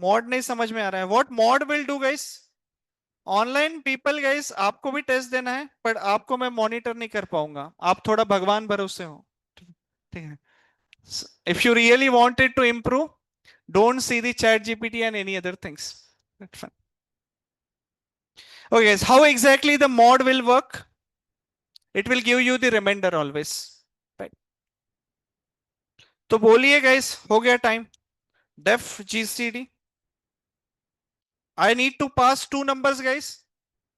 Mod नहीं समझ में आ रहा है. What mod will do guys? Online people guys, आपको भी test देना है, पर आपको मैं मॉनिटर नहीं कर पाऊंगा. आप थोड़ा भगवान भरोसे हो. ठीक है. If you really wanted to improve, don't see the chat GPT and any other things. That's fine. Okay guys, how exactly the mod will work? It will give you the reminder always, right? तो बोलिए guys, हो गया time. def gcd. I need to pass two numbers guys,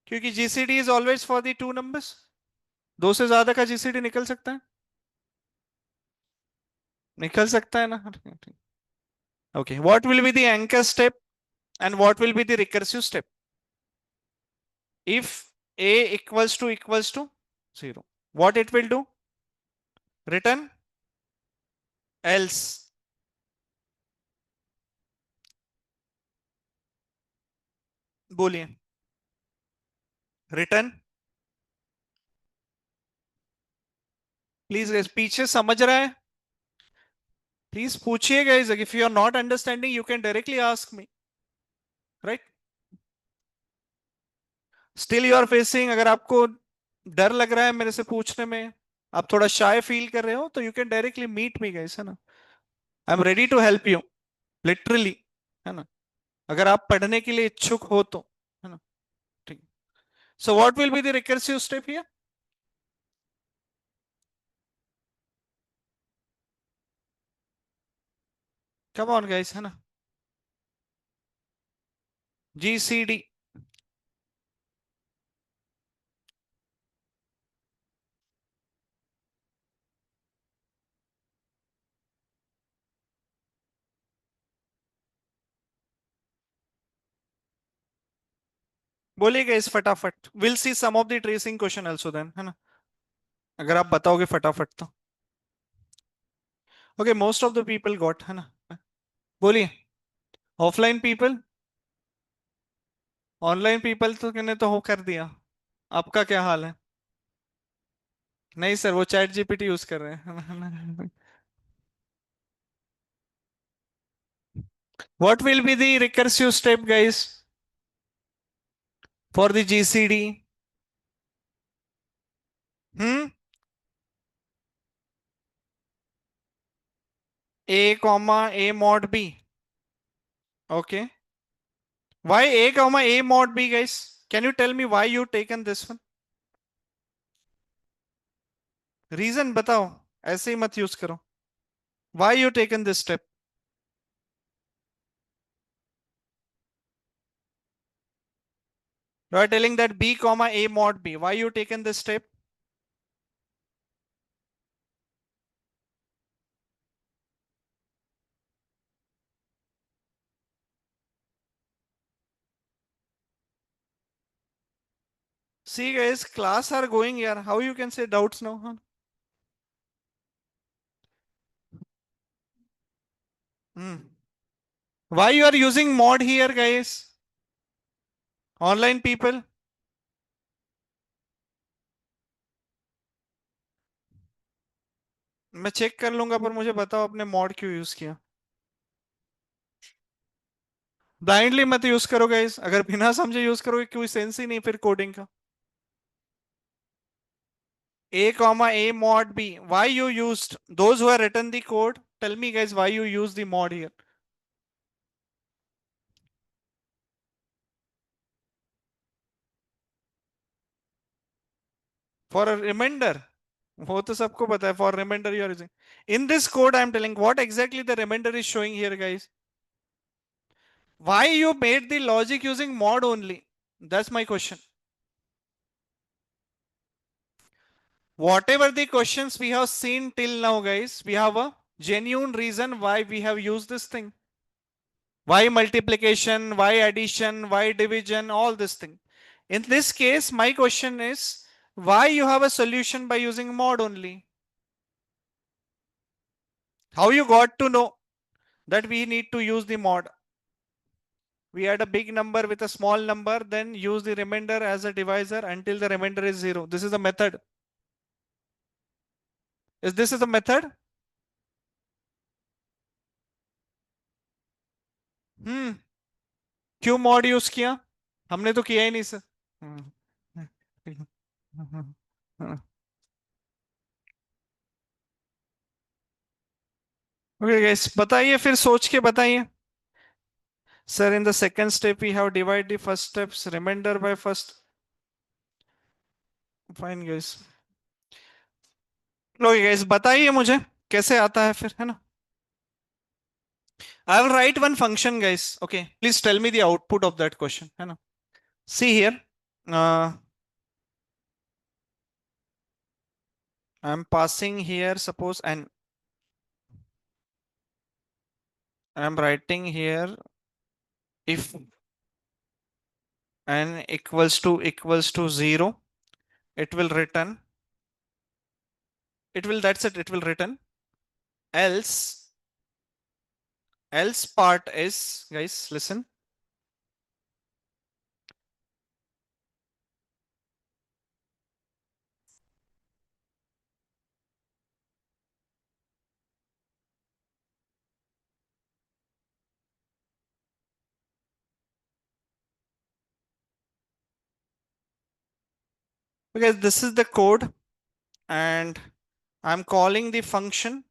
क्योंकि GCD is always for the two numbers. दो से ज्यादा का GCD निकल सकता है? निकल सकता है ना? Okay, what will be the anchor step and what will be the recursive step? If a equals to 0, what it will do? Return else. बोलिए. Return. प्लीज गाइस, पीछे समझ रहा है? प्लीज पूछिए guys. If you are not understanding you can directly ask me, right? Still you are facing. अगर आपको डर लग रहा है मेरे से पूछने में, आप थोड़ा शाय फील कर रहे हो, तो you can directly meet me guys, है ना? I am ready to help you, literally, है ना? अगर आप पढ़ने के लिए इच्छुक हो तो, है ना? ठीक. So what will be the recursive step here? Come on guys, है ना? GCD. बोलिए गाइस फटाफट. Will see some of the tracing question also then, है ना? अगर आप बताओगे फटाफट तो. Okay, most of the people got, है ना? बोलिए. Offline people. ऑनलाइन पीपल तो ने तो हो कर दिया. आपका क्या हाल है? नहीं सर, वो चैट जीपीटी यूज कर रहे हैं. What will be the recursive step, guys, for the GCD? Hmm? A comma A mod B. Okay. Why A comma A mod B, guys? Can you tell me why you taken this one? Reason बताओ, ऐसे ही मत use करो। Why you taken this step? You are telling that b comma a mod b. Why you taken this step? See guys, class are going here. How you can say doubts now? Huh? Hmm. Why you are using mod here, guys? Online people. मैं check कर लूंगा, पर मुझे बताओ आपने mod क्यों use किया? Blindly मत यूज करो गाइस, अगर बिना समझे यूज करोगे कोई सेंस ही नहीं फिर कोडिंग का। A comma A mod B. Why you used? Those who have written the code, tell me guys why you use the mod here. For a reminder. वो तो सबको पता है, for reminder you are using. In this code I am telling what exactly the reminder is showing here guys. Why you made the logic using mod only? That's my question. Whatever the questions we have seen till now guys, we have a genuine reason why we have used this thing. Why multiplication, why addition, why division, all this thing. In this case, my question is, why you have a solution by using mod only? How you got to know that we need to use the mod? We had a big number with a small number, then use the remainder as a divisor until the remainder is zero. This is the method. Is this is the method? Hmm. क्यों mod use किया? हमने तो किया ही नहीं sir. Okay guys, बताइए फिर सोच के बताइए। Sir, in the second step, we have divided the first steps remainder by first. Fine, guys. Okay, guys, बताइए मुझे कैसे आता है फिर, है ना? I will write one function, guys. Okay, please tell me the output of that question, है ना? See here. Uh, I'm passing here, suppose, and I'm writing here if n equals to 0, it will return. That's it, it will return. Else part is, guys, listen. Because this is the code and I'm calling the function.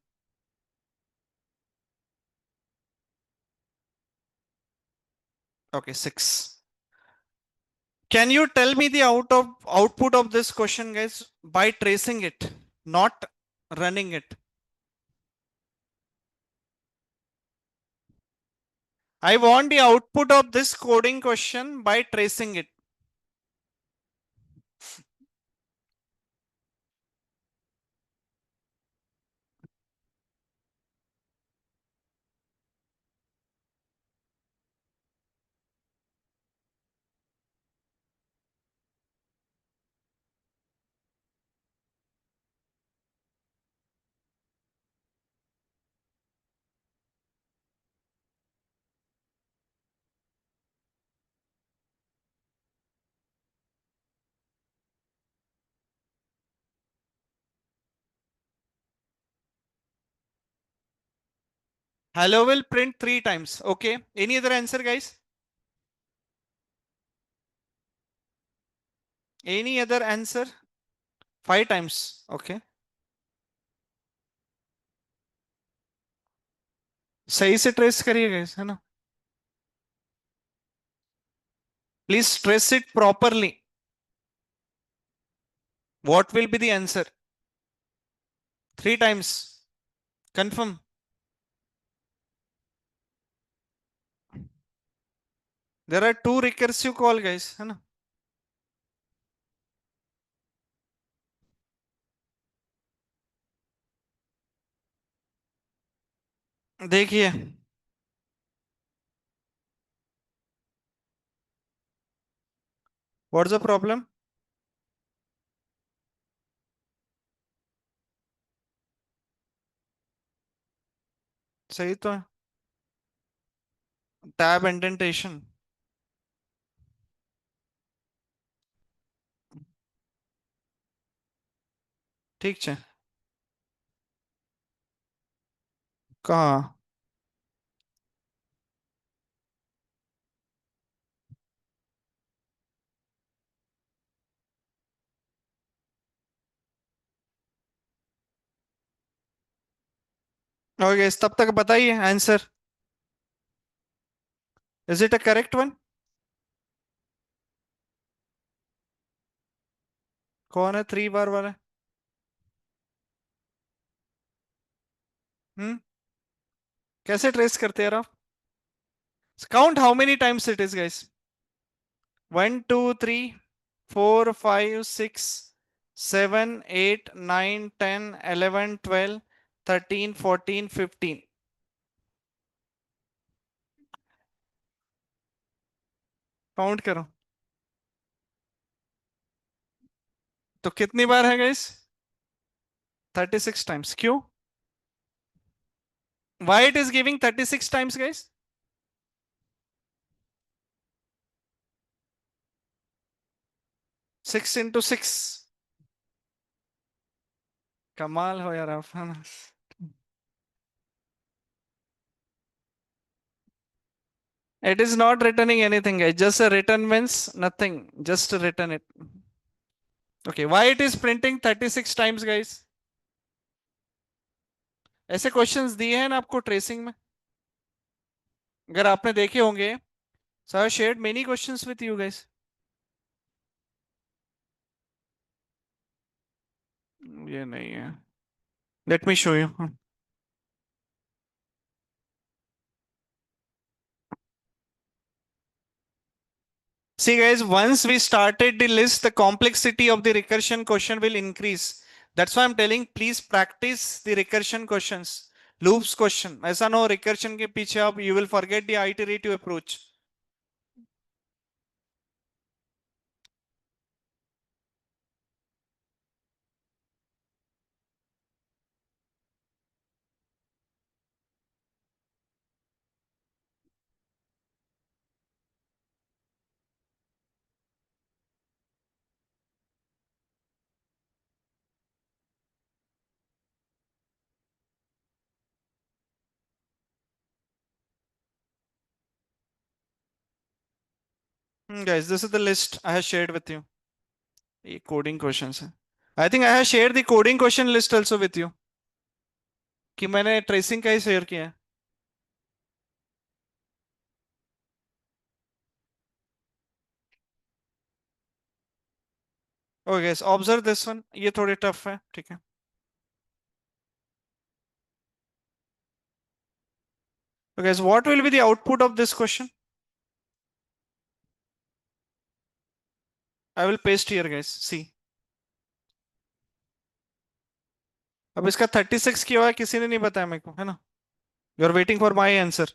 Okay, 6. Can you tell me the output of this question, guys, by tracing it, not running it? I want the output of this coding question by tracing it. Hello will print 3 times. Okay. Any other answer, guys? Any other answer? 5 times. Okay. सही से trace करिए guys, है ना? Please trace it properly. What will be the answer? 3 times. Confirm. There are 2 recursive call guys, है ना? देखिए, what's the problem? सही तो है। Tab indentation. ठीक है। कहाँ? ओके, तब तक बताइए answer. Is it a correct one? कौन है 3 बार वाला? हम्म। कैसे ट्रेस करते हैं यार आप? Count how many times it is guys. 1 2 3 4 5 6 7 8 9 10 11 12 13 14 15। Count करो। तो कितनी बार है गाइस? 36 टाइम्स। क्यों? Why it is giving 36 times guys? 6 into 6। कमाल हो यार आप, है ना? It is not returning anything guys, just a return means nothing, just return it. Okay, why it is printing 36 times guys? ऐसे क्वेश्चंस दिए हैं ना आपको ट्रेसिंग में, अगर आपने देखे होंगे। So I shared many questions with you guys. ये नहीं है। Let me show you. See guys, once we started the list, the complexity of the recursion question will increase. That's why I'm telling, please practice the recursion questions. Loops question. ऐसा ना हो recursion के पीछे आप you will forget the iterative approach. Guys, this is the list I have shared with you. ये coding questions है. I think I have shared the coding question list also with you. कि मैंने tracing का ही share किया है. Okay guys, observe this one. ये थोड़े tough है, ठीक है. Okay guys, what will be the output of this question? I will paste here guys. See. अब इसका 36 क्या हुआ किसी ने नहीं बताया मेरे को, है ना? You are waiting for my answer.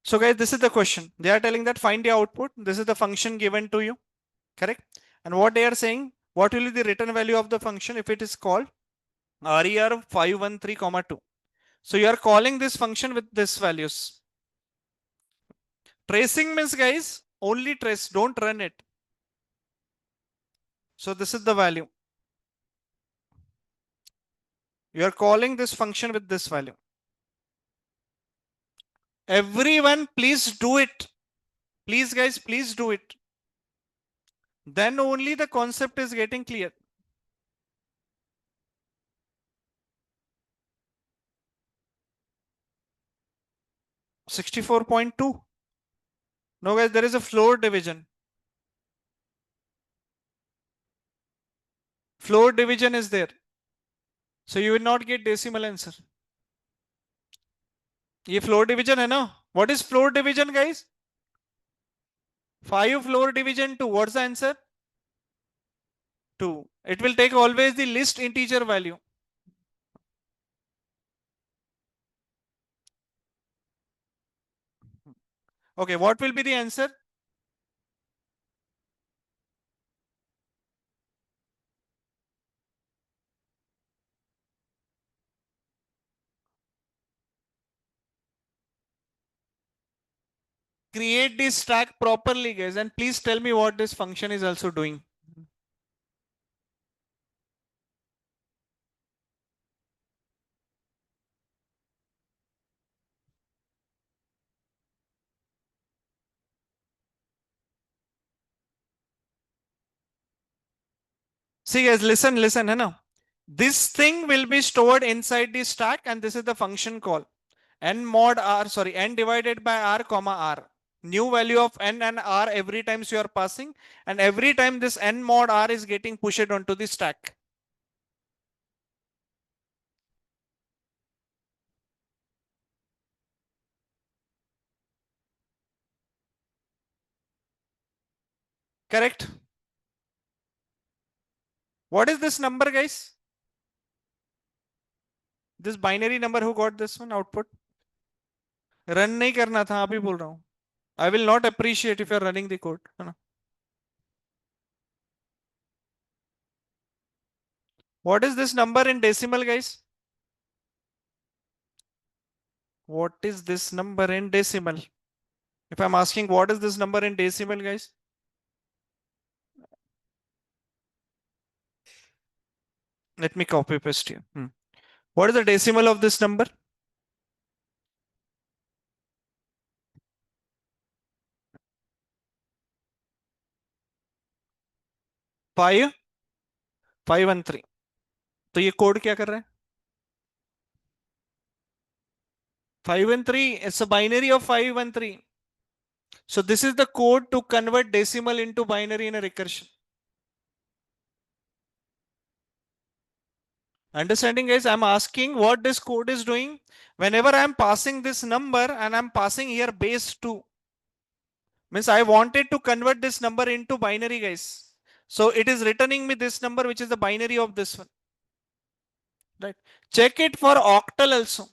So guys, this is the question. They are telling that find the output. This is the function given to you, correct? And what they are saying, what will be the return value of the function if it is called RER513, 2. So you are calling this function with this values. Tracing means guys, only trace, don't run it. So this is the value. You are calling this function with this value. Everyone, please do it. Please guys, please do it. Then only the concept is getting clear. 64.2. No guys, there is a floor division. floor division is there, so you will not get decimal answer. ये floor division है ना? What is floor division, guys? 5 floor division 2. What's the answer? 2. It will take always the least integer value. Okay, what will be the answer? Create this stack properly, guys, and please tell me what this function is also doing. See, guys, listen, है ना? This thing will be stored inside the stack, and this is the function call. N mod r, sorry, n divided by r comma r. New value of n and r every time you are passing, and every time this n mod r is getting pushed onto the stack. Correct? What is this number, guys? This binary number, who got this one output? Run नहीं करना था, अभी बोल रहा हूं. I will not appreciate if you are running the code, है ना? What is this number in decimal, guys? What is this number in decimal? If I'm asking what is this number in decimal, guys? Let me copy paste here. What is the decimal of this number? 5513. तो ये code क्या कर रहा है? 513. It's a binary of 513. So this is the code to convert decimal into binary in a recursion. Understanding, guys? I'm asking what this code is doing. Whenever I'm passing this number and I'm passing here base 2, means I wanted to convert this number into binary, guys. So it is returning me this number, which is the binary of this one. Right? Check it for octal also.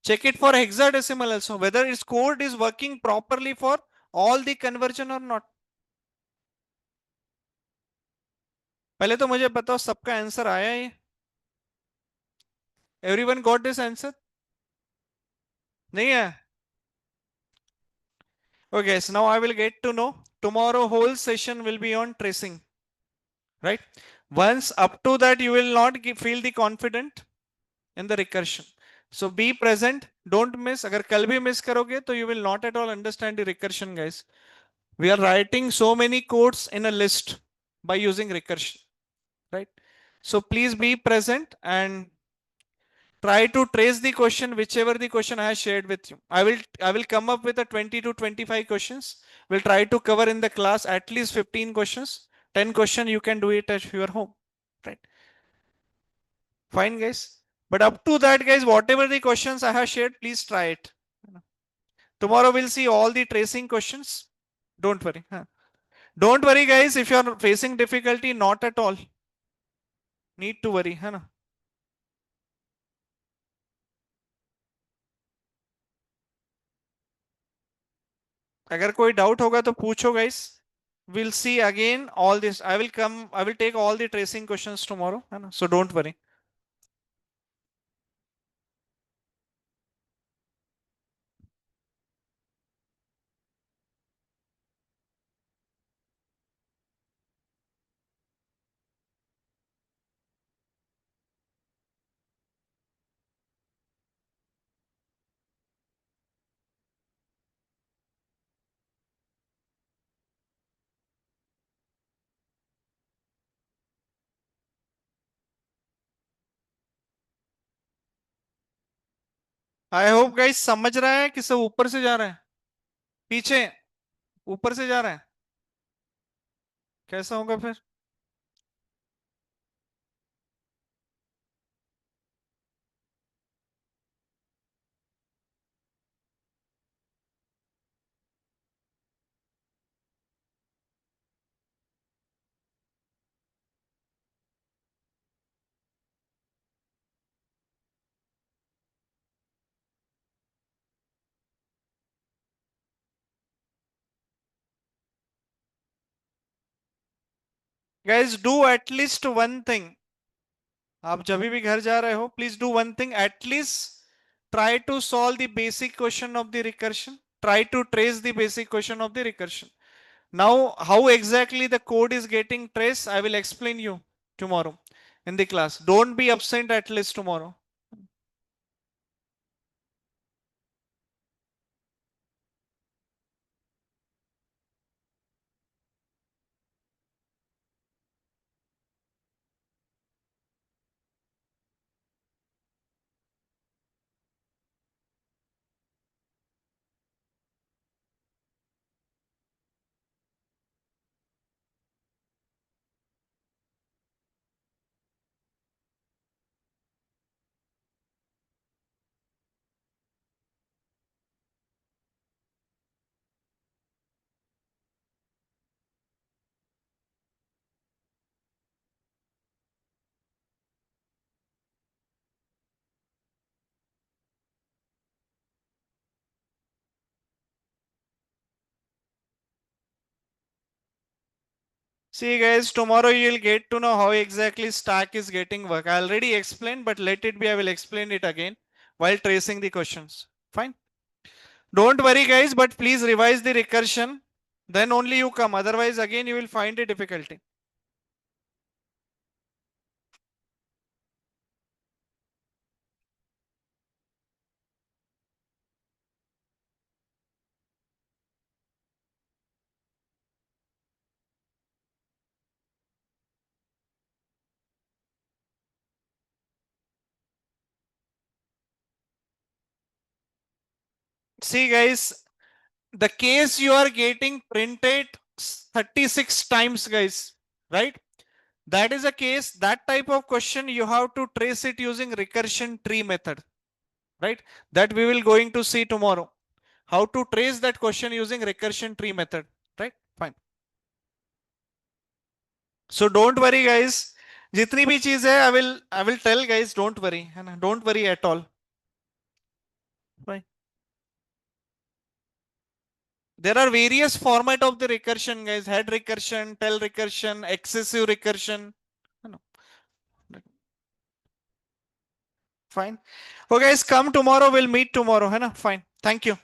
Check it for hexadecimal also, whether its code is working properly for all the conversion or not. पहले तो मुझे बताओ सबका answer आया है? Everyone got this answer? नहीं है? Okay, so now I will get to know. Tomorrow whole session will be on tracing, right? Once up to that, you will not feel the confident in the recursion. So be present, don't miss. अगर कल भी miss करोगे तो you will not at all understand the recursion, guys. We are writing so many codes in a list by using recursion, right? So please be present and try to trace the question, whichever the question I have shared with you. I will come up with a 20 to 25 questions. We'll try to cover in the class at least 15 questions. 10 question you can do it at your home, right? Fine, guys. But up to that, guys, whatever the questions I have shared, please try it. Tomorrow we'll see all the tracing questions. Don't worry. Don't worry, guys, if you are facing difficulty, not at all. Need to worry, है ना? अगर कोई doubt होगा तो पूछो, guys. We'll see again all this. I will take all the tracing questions tomorrow, है ना? So don't worry. I hope, guys, समझ रहा है कि सब ऊपर से जा रहा है, पीछे, ऊपर से जा रहा है? कैसा होगा फिर? guys, do at least one thing. आप जब भी घर जा रहे हो, please do one thing. At least try to solve the basic question of the recursion. Try to trace the basic question of the recursion. Now, how exactly the code is getting traced, I will explain you tomorrow in the class. Don't be absent at least tomorrow. See guys, tomorrow you will get to know how exactly stack is getting work. I already explained, but let it be, I will explain it again while tracing the questions. Fine. Don't worry guys, but please revise the recursion. Then only you come. Otherwise, again, you will find a difficulty. See guys, the case you are getting printed 36 times, guys, right? That is a case, that type of question you have to trace it using recursion tree method, right? That we will going to see tomorrow. How to trace that question using recursion tree method, right? Fine. So don't worry guys. जितनी भी चीज है, I will tell guys, don't worry, है ना? Don't worry at all. Fine. There are various format of the recursion, guys. Head recursion, tail recursion, excessive recursion. No. Fine. Okay, guys, come tomorrow. We'll meet tomorrow. है ना? Fine. Thank you.